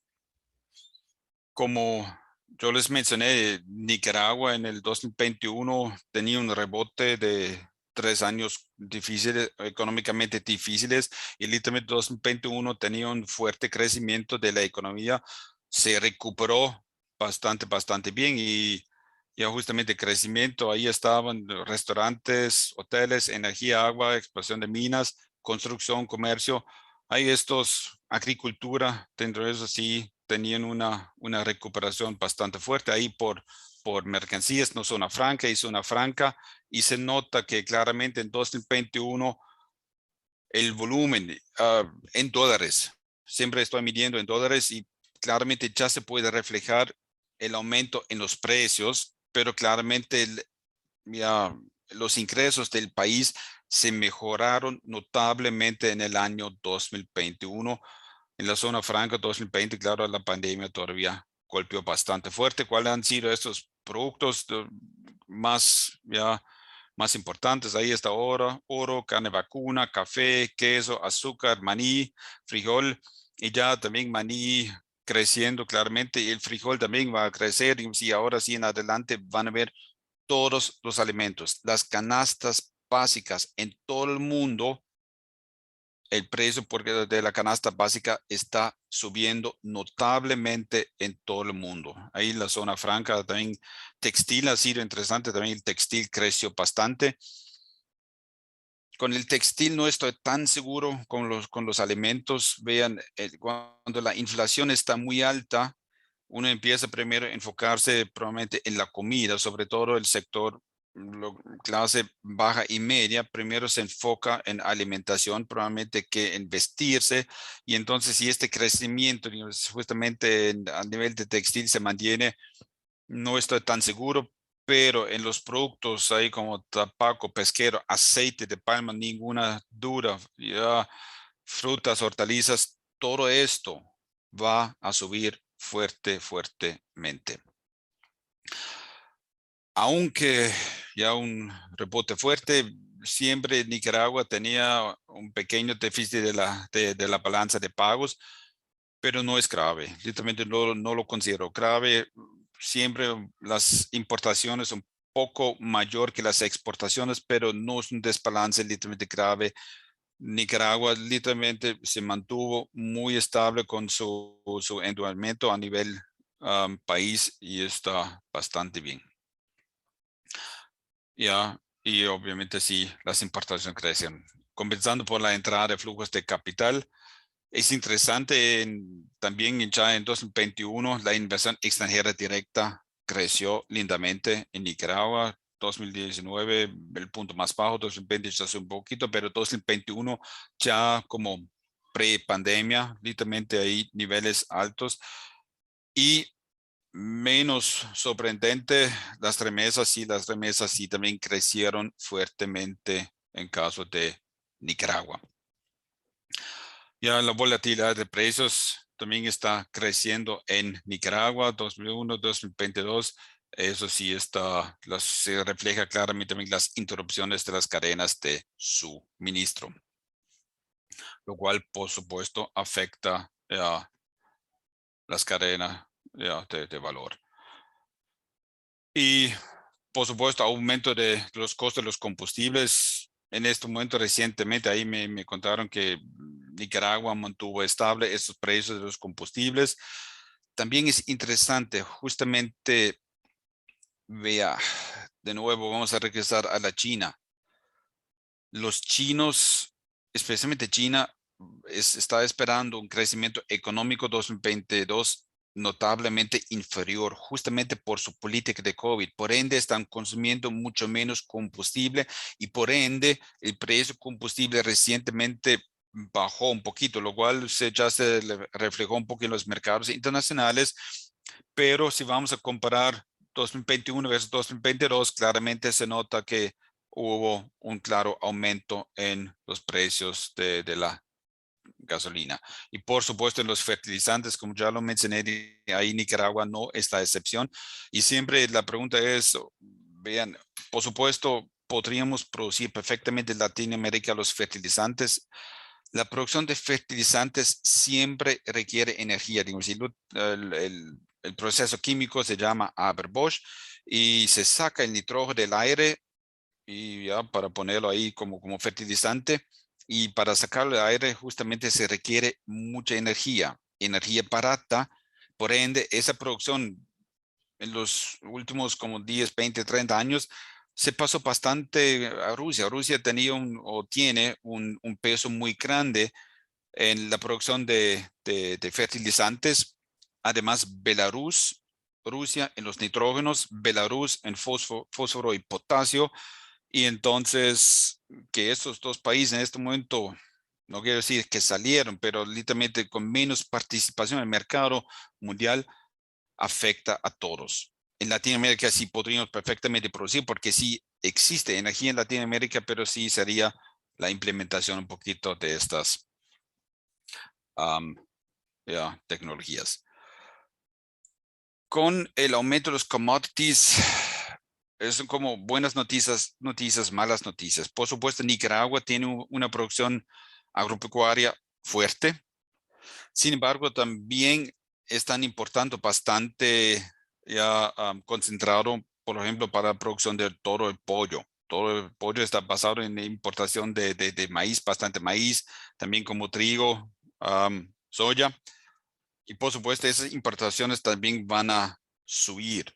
Como yo les mencioné, Nicaragua en el 2021 tenía un rebote de 3 años difíciles, económicamente difíciles, y literalmente 2021 tenía un fuerte crecimiento de la economía, se recuperó bastante bien, y ya justamente crecimiento, ahí estaban restaurantes, hoteles, energía, agua, explotación de minas, construcción, comercio. Hay estos, agricultura, dentro de eso sí tenían una recuperación bastante fuerte ahí por mercancías, no zona franca y zona franca, y se nota que claramente en 2021 el volumen en dólares, siempre estoy midiendo en dólares, y claramente ya se puede reflejar el aumento en los precios, pero claramente ya los ingresos del país se mejoraron notablemente en el año 2021. En la zona franca 2020, claro, la pandemia todavía golpeó bastante fuerte. ¿Cuáles han sido estos productos más importantes? Ahí está oro, carne vacuna, café, queso, azúcar, maní, frijol, y ya también maní creciendo claramente, y el frijol también va a crecer, y si ahora sí en adelante van a ver todos los alimentos, las canastas básicas en todo el mundo. El precio de la canasta básica está subiendo notablemente en todo el mundo. Ahí la zona franca también, textil ha sido interesante, también el textil creció bastante. Con el textil no estoy tan seguro con los alimentos. Vean, cuando la inflación está muy alta, uno empieza primero a enfocarse probablemente en la comida, sobre todo el sector clase baja y media, primero se enfoca en alimentación probablemente que en vestirse, y entonces si este crecimiento justamente a nivel de textil se mantiene, no estoy tan seguro, pero en los productos ahí como tabaco, pesquero, aceite de palma, ninguna duda, ya, frutas, hortalizas, todo esto va a subir fuertemente. Aunque ya un rebote fuerte, siempre Nicaragua tenía un pequeño déficit de la balanza de pagos, pero no es grave. Literalmente no lo considero grave. Siempre las importaciones son un poco mayor que las exportaciones, pero no es un desbalance literalmente grave. Nicaragua literalmente se mantuvo muy estable con su endeudamiento a nivel país, y está bastante bien. Ya, y obviamente sí, las importaciones crecen. Comenzando por la entrada de flujos de capital, es interesante también ya en 2021 la inversión extranjera directa creció lindamente en Nicaragua. 2019 el punto más bajo, 2020 ya hace un poquito, pero 2021 ya como pre-pandemia, literalmente hay niveles altos. Y menos sorprendente, las remesas sí también crecieron fuertemente en caso de Nicaragua. Ya la volatilidad de precios también está creciendo en Nicaragua, 2001, 2022. Eso sí se refleja claramente también las interrupciones de las cadenas de suministro, lo cual por supuesto afecta a las cadenas de valor. Y por supuesto, aumento de los costos de los combustibles. En este momento, recientemente, ahí me contaron que Nicaragua mantuvo estable estos precios de los combustibles. También es interesante, justamente, vea, de nuevo vamos a regresar a la China. Los chinos, especialmente China, está esperando un crecimiento económico 2022 notablemente inferior, justamente por su política de COVID. Por ende, están consumiendo mucho menos combustible y por ende, el precio de combustible recientemente bajó un poquito, lo cual ya se reflejó un poco en los mercados internacionales. Pero si vamos a comparar 2021 versus 2022, claramente se nota que hubo un claro aumento en los precios de la gasolina. Y por supuesto en los fertilizantes, como ya lo mencioné, ahí Nicaragua no es la excepción. Y siempre la pregunta es, vean, por supuesto, podríamos producir perfectamente en Latinoamérica los fertilizantes. La producción de fertilizantes siempre requiere energía. Digamos, el proceso químico se llama Haber-Bosch y se saca el nitrógeno del aire y ya para ponerlo ahí como fertilizante. Y para sacarlo del aire justamente se requiere mucha energía barata. Por ende, esa producción en los últimos como 10, 20, 30 años se pasó bastante a Rusia. Rusia tenía o tiene un peso muy grande en la producción de fertilizantes. Además, Rusia en los nitrógenos, Belarus en fósforo y potasio. Y entonces, que estos dos países en este momento, no quiero decir que salieron, pero literalmente con menos participación en el mercado mundial, afecta a todos. En Latinoamérica sí podríamos perfectamente producir, porque sí existe energía en Latinoamérica, pero sí sería la implementación un poquito de estas tecnologías. Con el aumento de los commodities, son como buenas noticias, malas noticias. Por supuesto, Nicaragua tiene una producción agropecuaria fuerte. Sin embargo, también están importando bastante concentrado, por ejemplo, para la producción de todo el pollo. Todo el pollo está basado en la importación de maíz, bastante maíz, también como trigo, soya. Y por supuesto, esas importaciones también van a subir.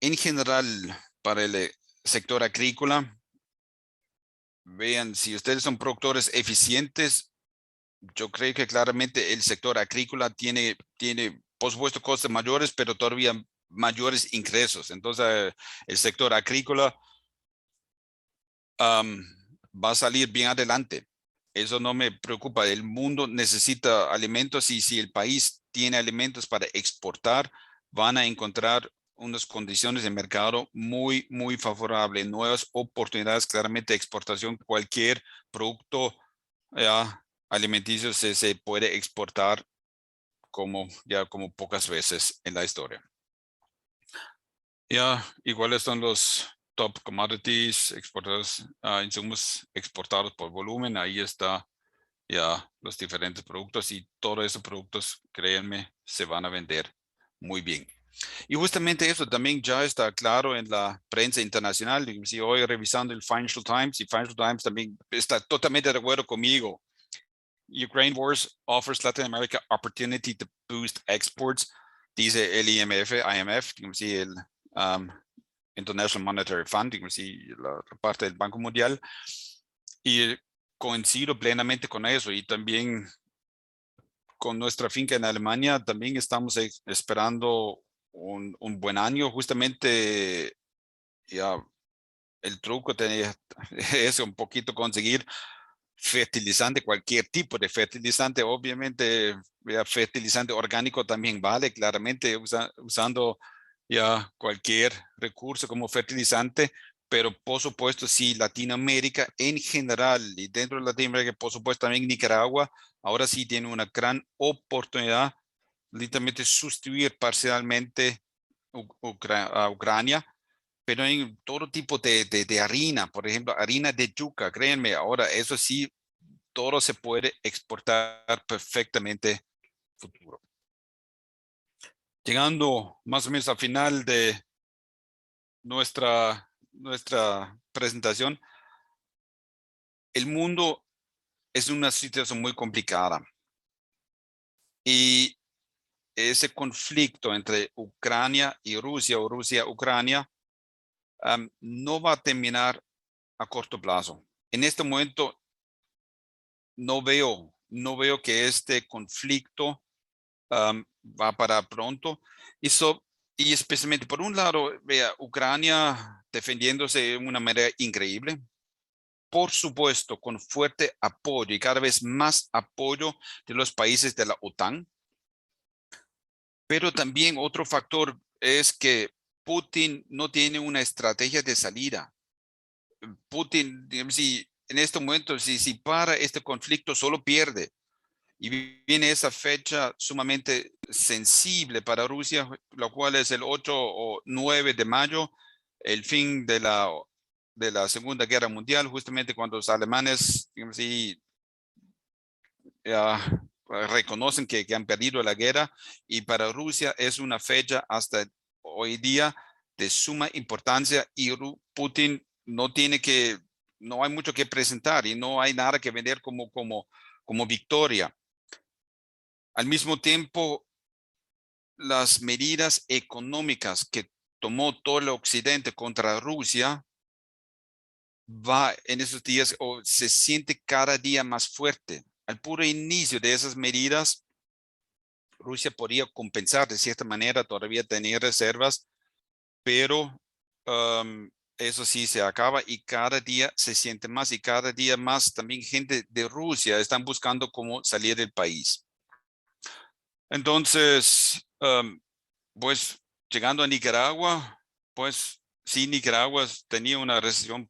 En general, para el sector agrícola, vean, si ustedes son productores eficientes, yo creo que claramente el sector agrícola tiene por supuesto, costes mayores, pero todavía mayores ingresos. Entonces, el sector agrícola va a salir bien adelante. Eso no me preocupa. El mundo necesita alimentos y si el país tiene alimentos para exportar, van a encontrar unas condiciones de mercado muy, muy favorables, nuevas oportunidades, claramente de exportación. Cualquier producto alimenticio se puede exportar como pocas veces en la historia. ¿Y cuáles son los top commodities exportados, insumos exportados por volumen? Ahí está los diferentes productos y todos esos productos, créanme, se van a vender muy bien. Y justamente eso también ya está claro en la prensa internacional. Si hoy revisando el Financial Times, y Financial Times también está totalmente de acuerdo conmigo. Ukraine wars offers Latin America opportunity to boost exports, dice el IMF, el International Monetary Fund, la parte del Banco Mundial. Y coincido plenamente con eso y también con nuestra finca en Alemania también estamos esperando un buen año. Justamente el truco es un poquito conseguir fertilizante, cualquier tipo de fertilizante. Obviamente, fertilizante orgánico también vale, claramente usando cualquier recurso como fertilizante. Pero por supuesto, sí, Latinoamérica en general y dentro de Latinoamérica, por supuesto también Nicaragua, ahora sí tiene una gran oportunidad literalmente sustituir parcialmente a Ucrania, pero en todo tipo de harina, por ejemplo, harina de yuca, créanme, ahora eso sí, todo se puede exportar perfectamente futuro. Llegando más o menos al final de nuestra presentación, el mundo es una situación muy complicada. Y ese conflicto entre Ucrania y Rusia, o Rusia-Ucrania, no va a terminar a corto plazo. En este momento no veo que este conflicto va para pronto. Y especialmente, por un lado, vea, Ucrania defendiéndose de una manera increíble. Por supuesto, con fuerte apoyo y cada vez más apoyo de los países de la OTAN. Pero también otro factor es que Putin no tiene una estrategia de salida. Putin, digamos, si en este momento, si para este conflicto, solo pierde. Y viene esa fecha sumamente sensible para Rusia, lo cual es el 8 o 9 de mayo, el fin de la Segunda Guerra Mundial, justamente cuando los alemanes, digamos, reconocen que han perdido la guerra, y para Rusia es una fecha hasta hoy día de suma importancia, y Putin no hay mucho que presentar y no hay nada que vender como victoria. Al mismo tiempo, las medidas económicas que tomó todo el occidente contra Rusia va en esos días o se siente cada día más fuerte. Al puro inicio de esas medidas, Rusia podría compensar de cierta manera, todavía tenía reservas, pero eso sí se acaba y cada día se siente más, y cada día más también gente de Rusia están buscando cómo salir del país. Entonces, pues llegando a Nicaragua, pues sí, Nicaragua tenía una recesión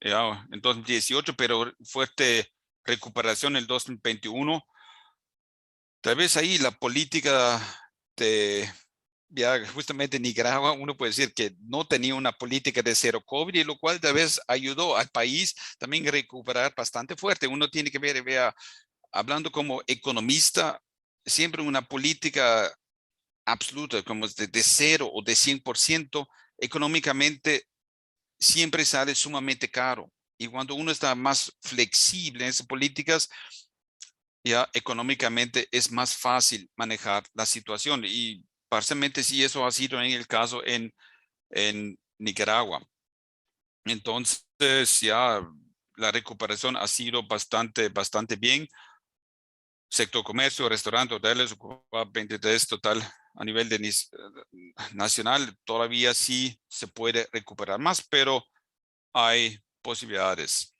en 2018, pero fuerte recuperación en el 2021. Tal vez ahí la política de, justamente Nicaragua, uno puede decir que no tenía una política de cero COVID, y lo cual tal vez ayudó al país también a recuperar bastante fuerte. Uno tiene que ver, hablando como economista, siempre una política absoluta, como de 0 o de 100%, económicamente siempre sale sumamente caro. Y cuando uno está más flexible en esas políticas, ya económicamente es más fácil manejar la situación. Y parcialmente sí, eso ha sido en el caso en Nicaragua. Entonces ya la recuperación ha sido bastante bien. Sector comercio, restaurante, hoteles, ocupa 23 total a nivel nacional. Todavía sí se puede recuperar más, pero hay posibilidades.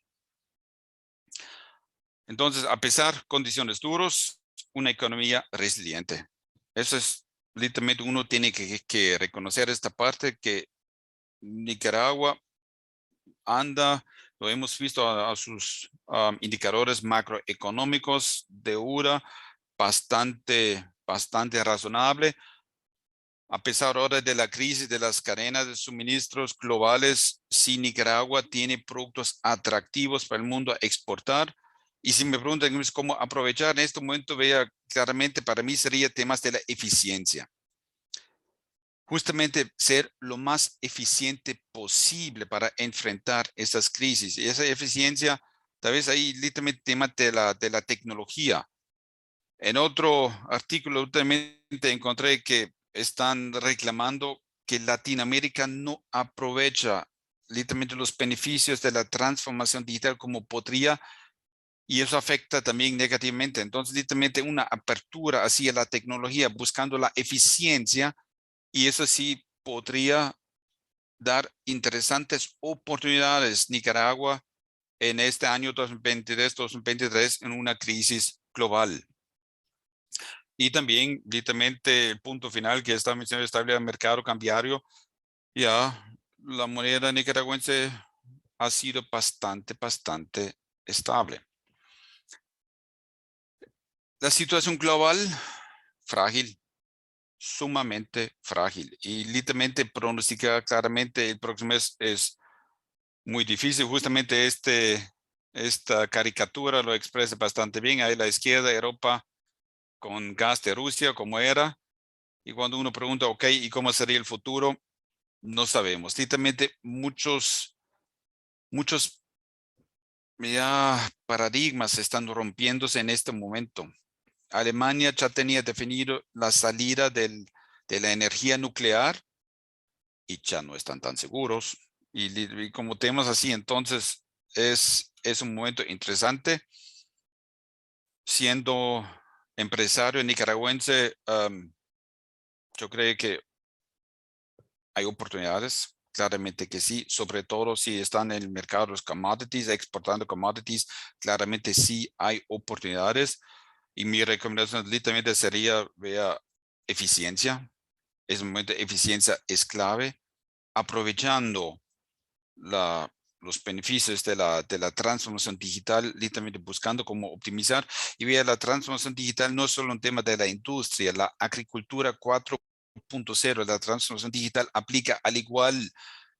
Entonces, a pesar de condiciones duras, una economía resiliente. Eso es, literalmente, uno tiene que reconocer esta parte, que Nicaragua anda, lo hemos visto a sus indicadores macroeconómicos de deuda bastante razonable. A pesar ahora de la crisis de las cadenas de suministros globales, sí, Nicaragua tiene productos atractivos para el mundo a exportar. Y si me preguntan cómo aprovechar en este momento, vea, claramente para mí sería temas de la eficiencia. Justamente ser lo más eficiente posible para enfrentar estas crisis. Y esa eficiencia, tal vez ahí literalmente tema de la tecnología. En otro artículo últimamente encontré que están reclamando que Latinoamérica no aprovecha literalmente los beneficios de la transformación digital como podría, y eso afecta también negativamente. Entonces, literalmente una apertura hacia la tecnología buscando la eficiencia, y eso sí podría dar interesantes oportunidades Nicaragua en este año 2022-2023 en una crisis global. Y también, literalmente, el punto final que está mencionando, estabilidad del mercado cambiario. Ya la moneda nicaragüense ha sido bastante estable. La situación global, frágil, sumamente frágil. Y literalmente pronosticar claramente el próximo mes es muy difícil. Justamente esta caricatura lo expresa bastante bien. Ahí a la izquierda, Europa con gas de Rusia, como era. Y cuando uno pregunta, ok, ¿y cómo sería el futuro? No sabemos. Literalmente muchos ya paradigmas están rompiéndose en este momento. Alemania ya tenía definido la salida de la energía nuclear y ya no están tan seguros. Y como temas así, entonces es un momento interesante. Siendo empresario nicaragüense, yo creo que hay oportunidades. Claramente que sí, sobre todo si están en el mercado de los commodities, exportando commodities, claramente sí hay oportunidades. Y mi recomendación literalmente sería, vea, eficiencia. Es un momento de eficiencia es clave, aprovechando los beneficios de la transformación digital, literalmente buscando cómo optimizar. Y vea, la transformación digital no es solo un tema de la industria, la agricultura 4.0, la transformación digital aplica al igual,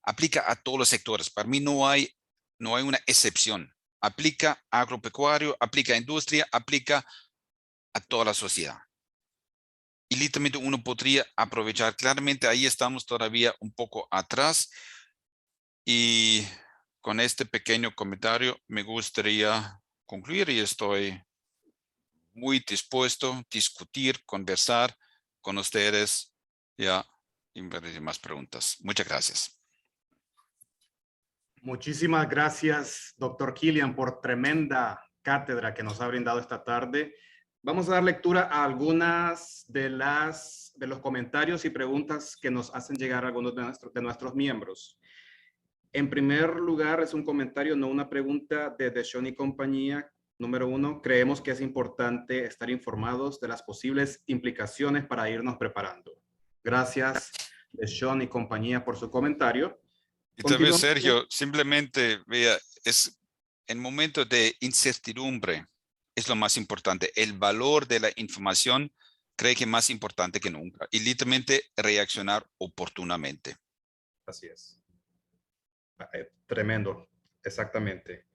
aplica a todos los sectores. Para mí no hay una excepción. Aplica a agropecuario, aplica a industria, aplica a toda la sociedad. Y literalmente uno podría aprovechar. Claramente ahí estamos todavía un poco atrás. Y con este pequeño comentario me gustaría concluir y estoy muy dispuesto a discutir, conversar con ustedes ya y ver más preguntas. Muchas gracias. Muchísimas gracias, doctor Killian, por tremenda cátedra que nos ha brindado esta tarde. Vamos a dar lectura a algunas de los comentarios y preguntas que nos hacen llegar algunos de nuestros miembros. En primer lugar, es un comentario, no una pregunta, de Deshawn y compañía. Número 1, creemos que es importante estar informados de las posibles implicaciones para irnos preparando. Gracias, Deshawn y compañía, por su comentario. Y tal vez, Continuamos. Sergio, simplemente vea, es en momentos de incertidumbre, es lo más importante. El valor de la información creo que es más importante que nunca. Y literalmente reaccionar oportunamente. Así es. Tremendo, exactamente.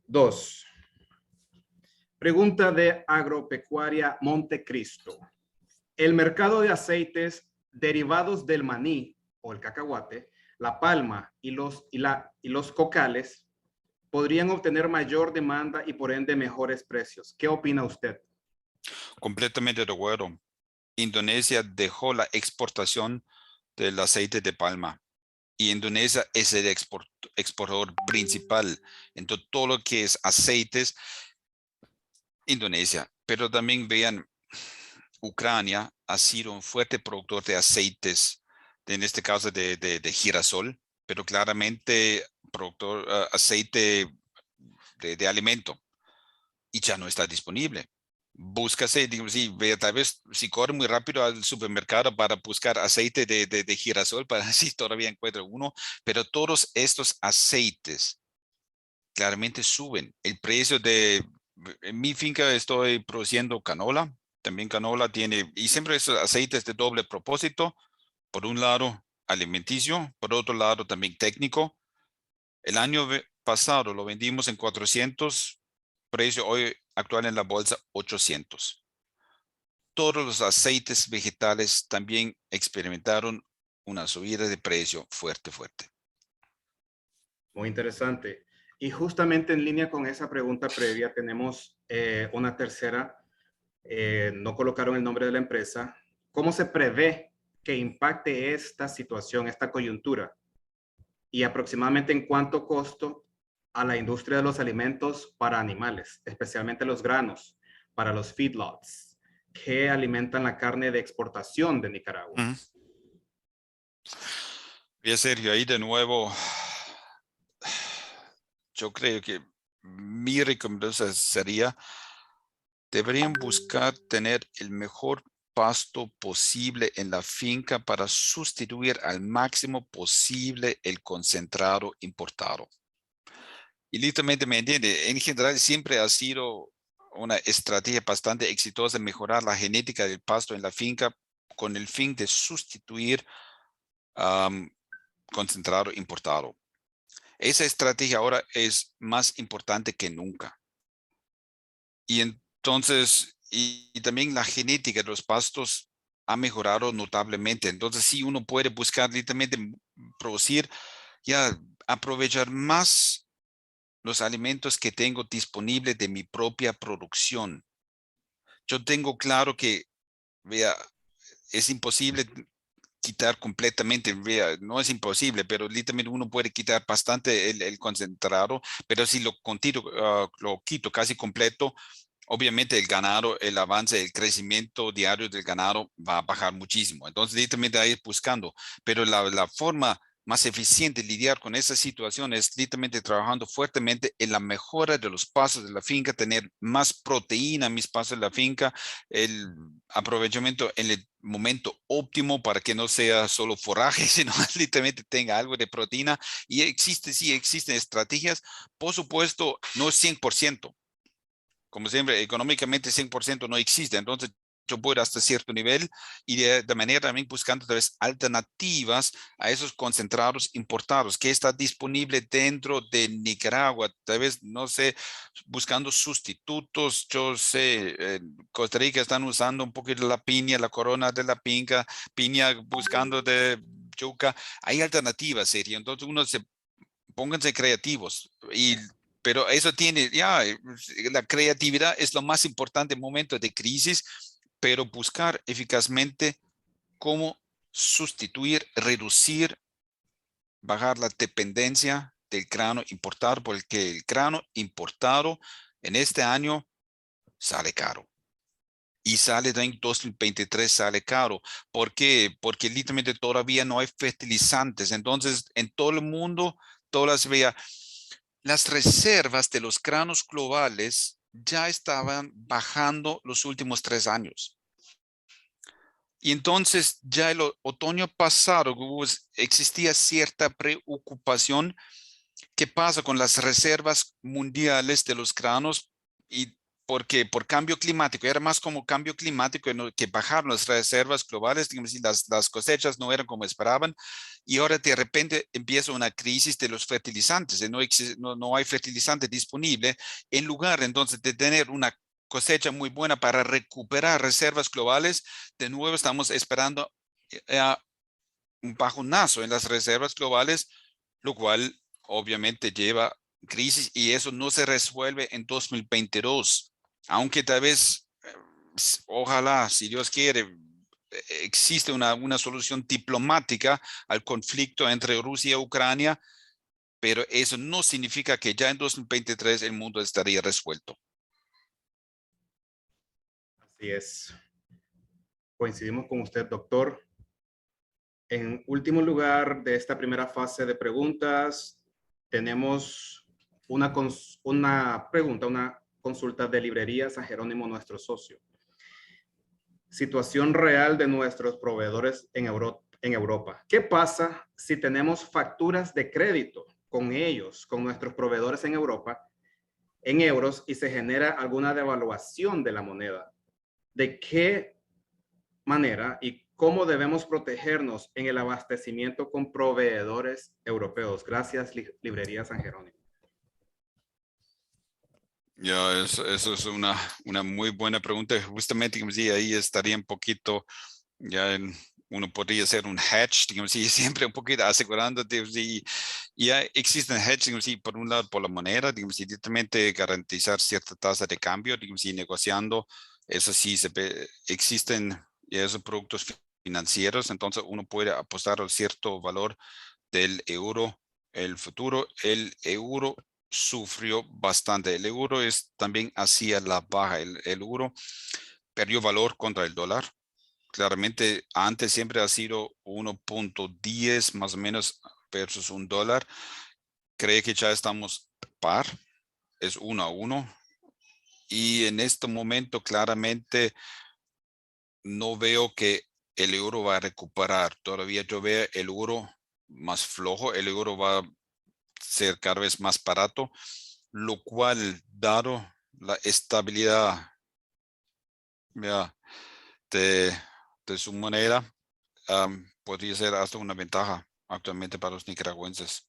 2. Pregunta de Agropecuaria Montecristo. El mercado de aceites derivados del maní o el cacahuate, la palma y los cocales podrían obtener mayor demanda y por ende mejores precios. ¿Qué opina usted? Completamente de acuerdo. Indonesia dejó la exportación del aceite de palma y Indonesia es el exportador principal en todo lo que es aceites. Indonesia, pero también vean, Ucrania ha sido un fuerte productor de aceites, en este caso de girasol, pero claramente productor aceite de alimento y ya no está disponible. Búscase, digamos, si tal vez si corre muy rápido al supermercado para buscar aceite de girasol, para si todavía encuentra uno, pero todos estos aceites claramente suben. El precio en mi finca estoy produciendo canola, también canola tiene, y siempre esos aceites de doble propósito, por un lado alimenticio, por otro lado también técnico. El año pasado lo vendimos en 400, precio hoy actual en la bolsa 800. Todos los aceites vegetales también experimentaron una subida de precio fuerte. Muy interesante. Y justamente en línea con esa pregunta previa tenemos una tercera. No colocaron el nombre de la empresa. ¿Cómo se prevé que impacte esta situación, esta coyuntura? Y aproximadamente en cuánto costo a la industria de los alimentos para animales, especialmente los granos, para los feedlots, que alimentan la carne de exportación de Nicaragua. Bien, Sergio, ahí de nuevo, yo creo que mi recomendación sería, deberían buscar tener el mejor pasto posible en la finca para sustituir al máximo posible el concentrado importado. Y literalmente, ¿me entiende? En general siempre ha sido una estrategia bastante exitosa mejorar la genética del pasto en la finca con el fin de sustituir concentrado importado. Esa estrategia ahora es más importante que nunca. Y entonces, y también la genética de los pastos ha mejorado notablemente. Entonces, sí, uno puede buscar literalmente producir, ya aprovechar más los alimentos que tengo disponibles de mi propia producción. Yo tengo claro que, vea, es imposible quitar completamente, vea, no es imposible, pero literalmente uno puede quitar bastante el concentrado, pero si lo quito casi completo, obviamente el ganado, el avance, el crecimiento diario del ganado va a bajar muchísimo. Entonces, literalmente ahí buscando, pero la forma más eficiente de lidiar con esa situación es literalmente trabajando fuertemente en la mejora de los pastos de la finca, tener más proteína en mis pastos de la finca, el aprovechamiento en el momento óptimo para que no sea solo forraje, sino literalmente tenga algo de proteína. Y sí, existen estrategias. Por supuesto, no es 100%. Como siempre, económicamente 100% no existe. Entonces, yo puedo hasta cierto nivel y de manera también buscando tal vez alternativas a esos concentrados importados que está disponible dentro de Nicaragua. Tal vez, no sé, buscando sustitutos. Yo sé, en Costa Rica están usando un poquito la piña, la corona de la piña buscando de yuca. Hay alternativas, serio. Entonces, pónganse creativos pero eso tiene, la creatividad es lo más importante en momentos de crisis, pero buscar eficazmente cómo sustituir, reducir, bajar la dependencia del grano importado, porque el grano importado en este año sale caro. Y sale en 2023, sale caro. ¿Por qué? Porque literalmente todavía no hay fertilizantes. Entonces, en todo el mundo, las reservas de los granos globales ya estaban bajando los últimos 3 años. Y entonces ya el otoño pasado existía cierta preocupación. ¿Qué pasa con las reservas mundiales de los granos? Y porque por cambio climático, era más como cambio climático que bajaron las reservas globales, digamos, y las cosechas no eran como esperaban. Y ahora de repente empieza una crisis de los fertilizantes, no hay fertilizante disponible. En lugar entonces de tener una cosecha muy buena para recuperar reservas globales, de nuevo estamos esperando un bajonazo en las reservas globales, lo cual obviamente lleva crisis y eso no se resuelve en 2022, aunque tal vez, ojalá, si Dios quiere, existe una solución diplomática al conflicto entre Rusia y Ucrania, pero eso no significa que ya en 2023 el mundo estaría resuelto. Así es. Coincidimos con usted, doctor. En último lugar de esta primera fase de preguntas, tenemos una pregunta, una consulta de librería San Jerónimo, nuestro socio. Situación real de nuestros proveedores en Europa. ¿Qué pasa si tenemos facturas de crédito con ellos, con nuestros proveedores en Europa, en euros y se genera alguna devaluación de la moneda? ¿De qué manera y cómo debemos protegernos en el abastecimiento con proveedores europeos? Gracias, Librería San Jerónimo. Ya, eso es una muy buena pregunta. Justamente, digamos, sí, ahí estaría un poquito, uno podría hacer un hedge, digamos, sí, siempre un poquito asegurando, digamos, y ya existen hedge, digamos, sí, por un lado por la moneda, digamos, y directamente garantizar cierta tasa de cambio, digamos, sí, negociando, eso sí, existen ya esos productos financieros, entonces uno puede apostar a cierto valor del euro, el futuro, el euro sufrió bastante. El euro es también hacia la baja. El euro perdió valor contra el dólar. Claramente, antes siempre ha sido 1.10 más o menos versus un dólar. Cree que ya estamos par, es 1-1. Y en este momento, claramente, no veo que el euro va a recuperar. Todavía yo veo el euro más flojo, el euro va a ser cada vez más barato, lo cual, dado la estabilidad de, de su moneda, podría ser hasta una ventaja actualmente para los nicaragüenses.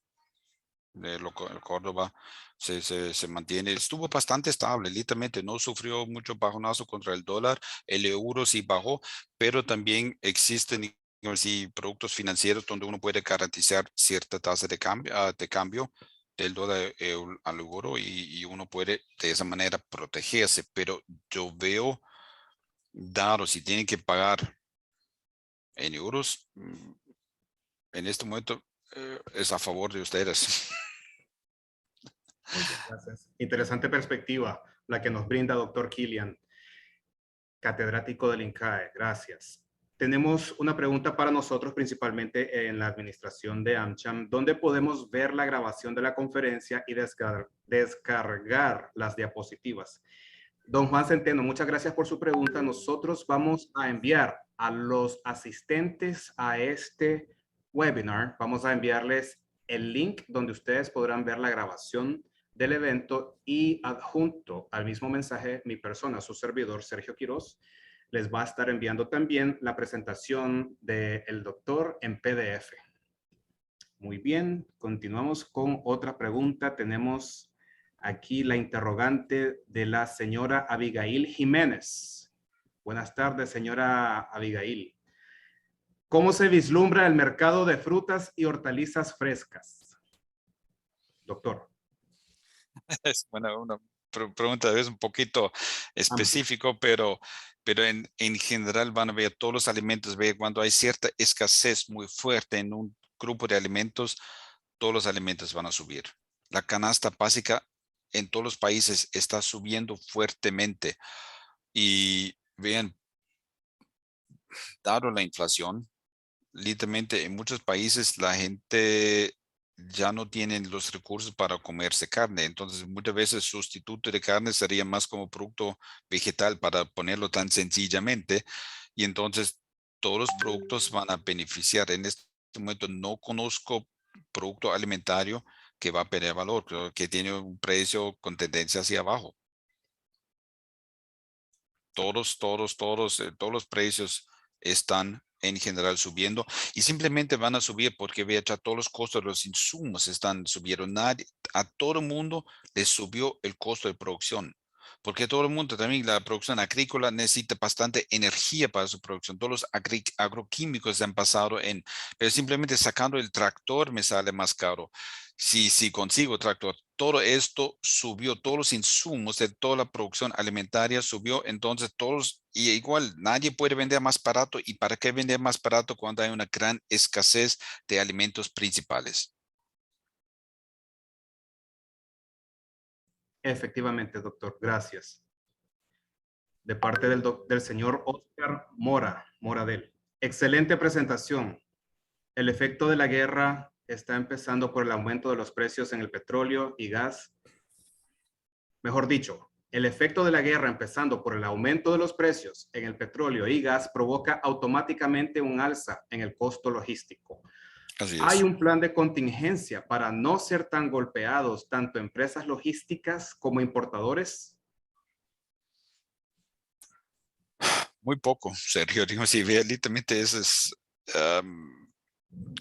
El Córdoba se mantiene, estuvo bastante estable, literalmente no sufrió mucho bajonazo contra el dólar, el euro sí bajó, pero también existen productos financieros donde uno puede garantizar cierta tasa de cambio, del dólar al euro y uno puede de esa manera protegerse, pero yo veo, dado si tienen que pagar en euros, en este momento es a favor de ustedes. Muy bien, gracias. Interesante perspectiva la que nos brinda doctor Killian, catedrático del INCAE. Gracias. Tenemos una pregunta para nosotros, principalmente en la administración de AmCham. ¿Dónde podemos ver la grabación de la conferencia y descargar las diapositivas? Don Juan Centeno, muchas gracias por su pregunta. Nosotros vamos a enviar a los asistentes a este webinar, vamos a enviarles el link donde ustedes podrán ver la grabación del evento y adjunto al mismo mensaje, mi persona, su servidor, Sergio Quiroz, les va a estar enviando también la presentación del doctor en PDF. Muy bien, continuamos con otra pregunta. Tenemos aquí la interrogante de la señora Abigail Jiménez. Buenas tardes, señora Abigail. ¿Cómo se vislumbra el mercado de frutas y hortalizas frescas? Doctor. Es una pregunta es un poquito específico, pero en general van a ver todos los alimentos, ver cuando hay cierta escasez muy fuerte en un grupo de alimentos, todos los alimentos van a subir. La canasta básica en todos los países está subiendo fuertemente y vean, dado la inflación, literalmente en muchos países la gente ya no tiene los recursos para comerse carne. Entonces, muchas veces sustituto de carne sería más como producto vegetal para ponerlo tan sencillamente. Y entonces todos los productos van a beneficiar. En este momento no conozco producto alimentario que va a perder valor, que tiene un precio con tendencia hacia abajo. Todos los precios están en general subiendo y simplemente van a subir porque vea, ya todos los costos de los insumos están subiendo. A todo el mundo les subió el costo de producción. Porque todo el mundo, también la producción agrícola necesita bastante energía para su producción. Todos los agroquímicos han pasado pero simplemente sacando el tractor me sale más caro. Si consigo tractor, todo esto subió, todos los insumos de toda la producción alimentaria subió, entonces y igual nadie puede vender más barato. ¿Y para qué vender más barato cuando hay una gran escasez de alimentos principales? Efectivamente, doctor. Gracias. De parte del señor Oscar Moradel. Excelente presentación. El efecto de la guerra está empezando por el aumento de los precios en el petróleo y gas. Mejor dicho, el efecto de la guerra empezando por el aumento de los precios en el petróleo y gas provoca automáticamente un alza en el costo logístico. Así ¿Hay es. un plan de contingencia para no ser tan golpeados tanto empresas logísticas como importadores? Muy poco, Sergio. Digo, si ve, literalmente eso es,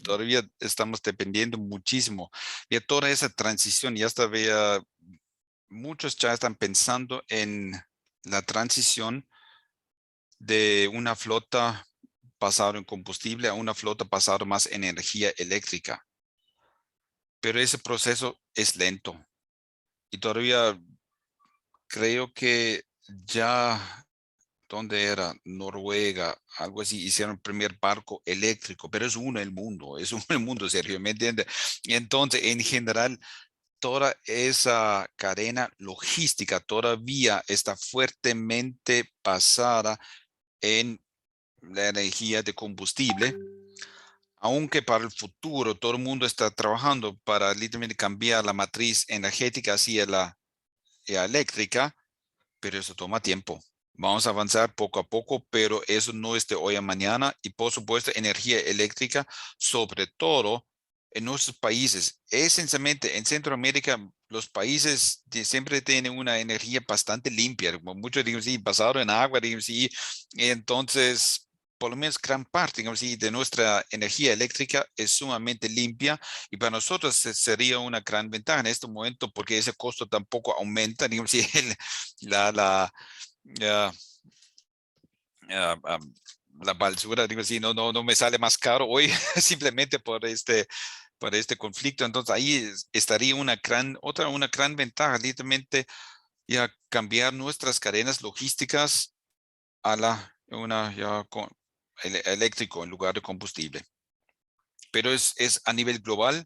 todavía estamos dependiendo muchísimo de toda esa transición. Ya hasta vea, muchos ya están pensando en la transición de una flota basada en combustible a una flota basada más en energía eléctrica. Pero ese proceso es lento y todavía creo que ya, ¿dónde era? Noruega, algo así, hicieron el primer barco eléctrico, pero es uno en el mundo, es uno en el mundo, Sergio, ¿me entiende? Y entonces, en general, toda esa cadena logística todavía está fuertemente basada en la energía de combustible, aunque para el futuro todo el mundo está trabajando para literalmente cambiar la matriz energética hacia la eléctrica, pero eso toma tiempo. Vamos a avanzar poco a poco, pero eso no es de hoy a mañana. Y por supuesto, energía eléctrica, sobre todo en nuestros países. Esencialmente, en Centroamérica, los países siempre tienen una energía bastante limpia. Como muchos digo, sí, basado en agua, digo, sí. Entonces, por lo menos gran parte, digamos, sí, de nuestra energía eléctrica es sumamente limpia y para nosotros sería una gran ventaja en este momento porque ese costo tampoco aumenta, digamos, sí, ya, ya, la basura, digo, sí, no me sale más caro hoy simplemente para este conflicto. Entonces ahí estaría una gran ventaja, literalmente ya cambiar nuestras cadenas logísticas a eléctrico en lugar de combustible. Pero es a nivel global,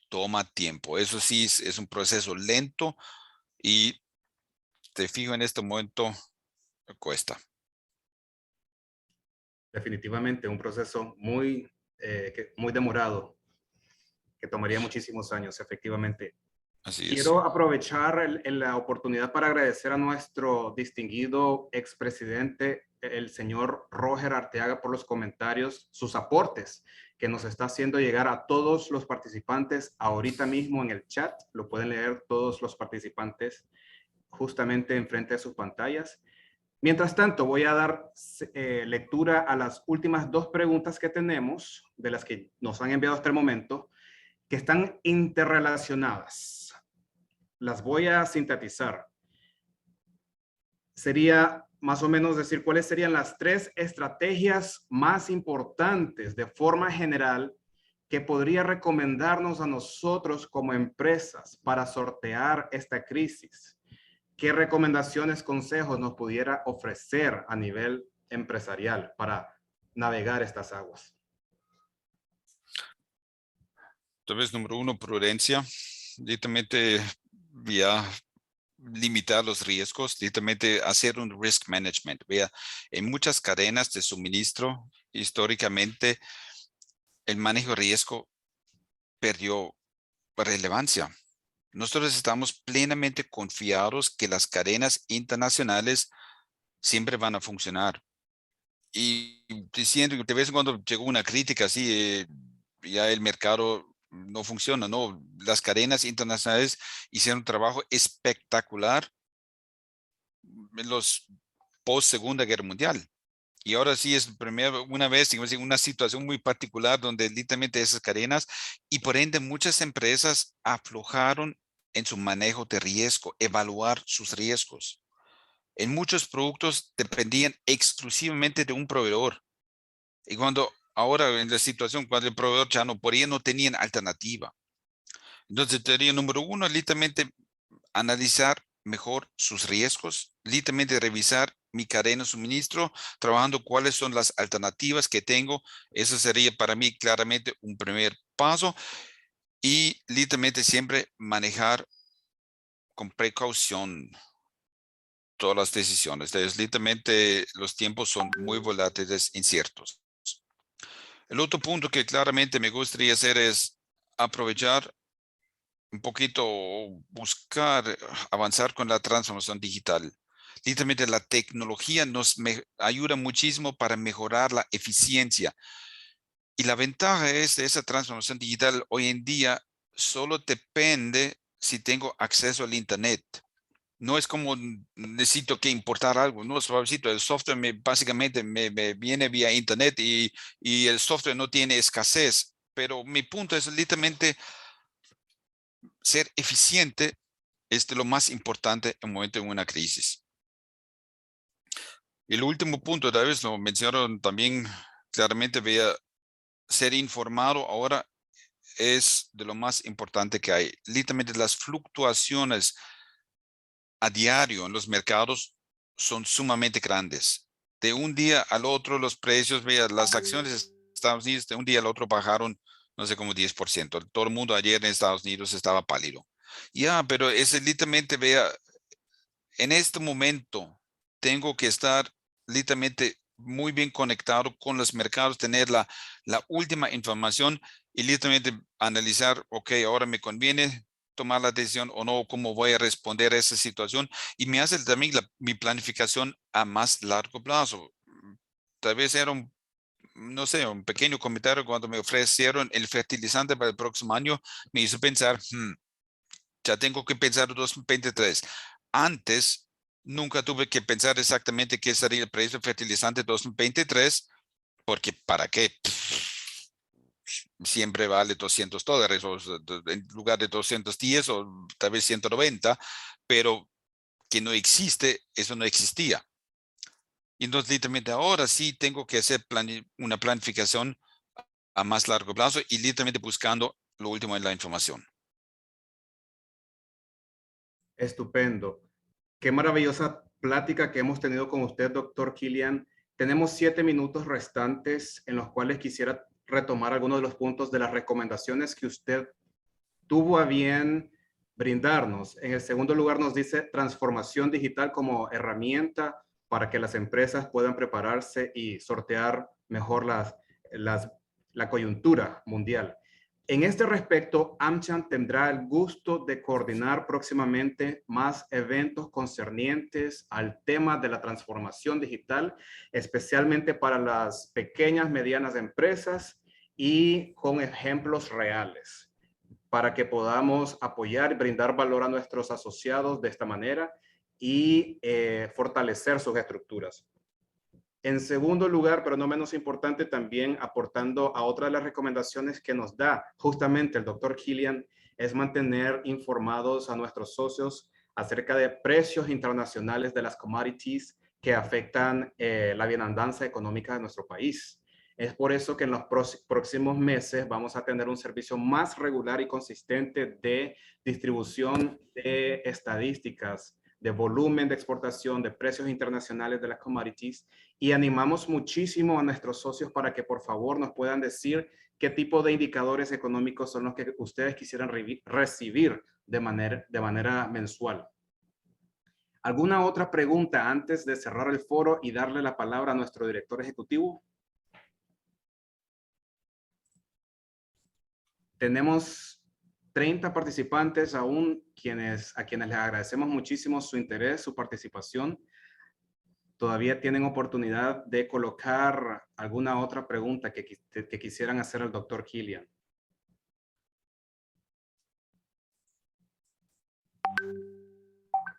toma tiempo. Eso sí es un proceso lento y te fijo en este momento cuesta. Definitivamente un proceso muy demorado, que tomaría muchísimos años, efectivamente. Así es. Quiero aprovechar la oportunidad para agradecer a nuestro distinguido expresidente, el señor Roger Arteaga, por los comentarios, sus aportes que nos está haciendo llegar a todos los participantes ahorita mismo en el chat. Lo pueden leer todos los participantes justamente enfrente de sus pantallas. Mientras tanto, voy a dar lectura a las últimas dos preguntas que tenemos, de las que nos han enviado hasta el momento, que están interrelacionadas. Las voy a sintetizar. Sería más o menos decir cuáles serían las 3 estrategias más importantes de forma general que podría recomendarnos a nosotros como empresas para sortear esta crisis. ¿Qué recomendaciones, consejos nos pudiera ofrecer a nivel empresarial para navegar estas aguas? Entonces, número 1, prudencia. Literalmente ya limitar los riesgos, literalmente hacer un risk management. Vea, en muchas cadenas de suministro, históricamente, el manejo de riesgo perdió relevancia. Nosotros estamos plenamente confiados que las cadenas internacionales siempre van a funcionar. Y diciendo que de vez en cuando llegó una crítica así, ya el mercado no funciona, ¿no? Las cadenas internacionales hicieron un trabajo espectacular en los post Segunda Guerra Mundial. Y ahora sí es una vez, digamos, en una situación muy particular donde literalmente esas cadenas y por ende muchas empresas aflojaron en su manejo de riesgo, evaluar sus riesgos. En muchos productos dependían exclusivamente de un proveedor. Y cuando ahora en la situación, cuando el proveedor ya no podía, no tenían alternativa. Entonces, teoría número 1, literalmente analizar mejor sus riesgos, literalmente revisar mi cadena de suministro, trabajando cuáles son las alternativas que tengo. Eso sería para mí claramente un primer paso. Y literalmente siempre manejar con precaución todas las decisiones. Entonces, literalmente los tiempos son muy volátiles, inciertos. El otro punto que claramente me gustaría hacer es aprovechar un poquito, buscar avanzar con la transformación digital. Literalmente la tecnología nos ayuda muchísimo para mejorar la eficiencia. Y la ventaja es de esa transformación digital hoy en día solo depende si tengo acceso al Internet. No es como necesito que importar algo, no, suavecito. El software básicamente me viene vía Internet y el software no tiene escasez. Pero mi punto es literalmente ser eficiente es de lo más importante en un momento de una crisis. Y el último punto, tal vez lo mencionaron también claramente, vea, ser informado ahora es de lo más importante que hay. Literalmente las fluctuaciones a diario en los mercados son sumamente grandes. De un día al otro los precios, vea, las acciones de Estados Unidos de un día al otro bajaron, no sé, como 10%. Todo el mundo ayer en Estados Unidos estaba pálido. Ya, pero es literalmente, vea, en este momento tengo que estar literalmente muy bien conectado con los mercados, tener la última información y literalmente analizar, ok, ahora me conviene tomar la decisión o no, cómo voy a responder a esa situación. Y me hace también mi planificación a más largo plazo. Tal vez era no sé, un pequeño comentario cuando me ofrecieron el fertilizante para el próximo año, me hizo pensar, ya tengo que pensar en 2023. Antes, nunca tuve que pensar exactamente qué sería el precio del fertilizante 2023, porque ¿para qué? Siempre vale $200 en lugar de 210 o tal vez 190, pero que no existe, eso no existía. Y entonces, literalmente ahora sí tengo que hacer una planificación a más largo plazo y literalmente buscando lo último es la información. Estupendo. Qué maravillosa plática que hemos tenido con usted, doctor Killian. Tenemos 7 minutos restantes en los cuales quisiera retomar algunos de los puntos de las recomendaciones que usted tuvo a bien brindarnos. En el segundo lugar nos dice transformación digital como herramienta para que las empresas puedan prepararse y sortear mejor la coyuntura mundial. En este respecto, AmCham tendrá el gusto de coordinar próximamente más eventos concernientes al tema de la transformación digital, especialmente para las pequeñas, medianas empresas y con ejemplos reales, para que podamos apoyar y brindar valor a nuestros asociados de esta manera y fortalecer sus estructuras. En segundo lugar, pero no menos importante, también aportando a otra de las recomendaciones que nos da justamente el doctor Killian, es mantener informados a nuestros socios acerca de precios internacionales de las commodities que afectan la bienandanza económica de nuestro país. Es por eso que en los próximos meses vamos a tener un servicio más regular y consistente de distribución de estadísticas, de volumen de exportación, de precios internacionales de las commodities, y animamos muchísimo a nuestros socios para que por favor nos puedan decir qué tipo de indicadores económicos son los que ustedes quisieran recibir de manera mensual. ¿Alguna otra pregunta antes de cerrar el foro y darle la palabra a nuestro director ejecutivo? Tenemos 30 participantes aún, a quienes les agradecemos muchísimo su interés, su participación. Todavía tienen oportunidad de colocar alguna otra pregunta que quisieran hacer al doctor Killian.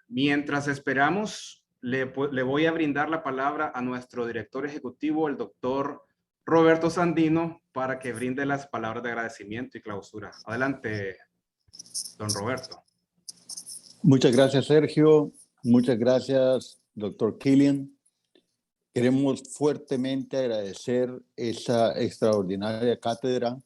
Mientras esperamos, le voy a brindar la palabra a nuestro director ejecutivo, el doctor Roberto Sandino, para que brinde las palabras de agradecimiento y clausura. Adelante, don Roberto. Muchas gracias, Sergio. Muchas gracias, doctor Killian. Queremos fuertemente agradecer esa extraordinaria cátedra,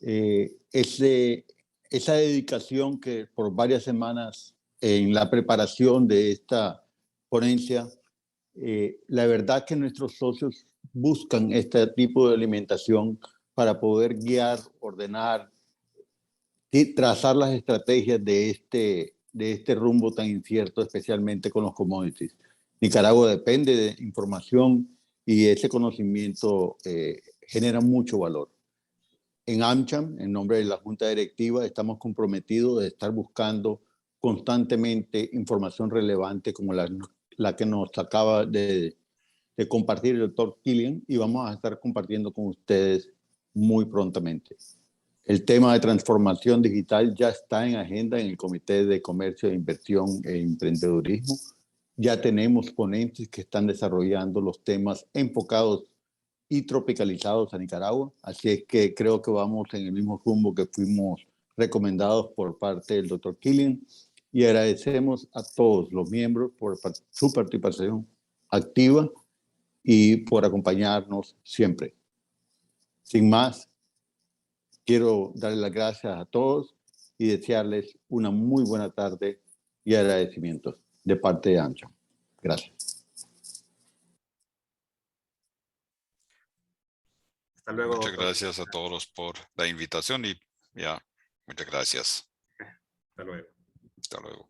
esa dedicación que por varias semanas en la preparación de esta ponencia. La verdad que nuestros socios buscan este tipo de alimentación para poder guiar, ordenar y trazar las estrategias de este rumbo tan incierto, especialmente con los commodities. Nicaragua depende de información y ese conocimiento genera mucho valor. En AmCham, en nombre de la Junta Directiva, estamos comprometidos de estar buscando constantemente información relevante como la que nos acaba de compartir el doctor Killian, y vamos a estar compartiendo con ustedes muy prontamente. El tema de transformación digital ya está en agenda en el Comité de Comercio, Inversión e Emprendedurismo. Ya tenemos ponentes que están desarrollando los temas enfocados y tropicalizados a Nicaragua, así es que creo que vamos en el mismo rumbo que fuimos recomendados por parte del doctor Killian, y agradecemos a todos los miembros por su participación activa y por acompañarnos siempre. Sin más, quiero darles las gracias a todos y desearles una muy buena tarde y agradecimientos de parte de AmCham. Gracias. Hasta luego. Muchas doctor. gracias a todos por la invitación y muchas gracias. Hasta luego. Hasta luego.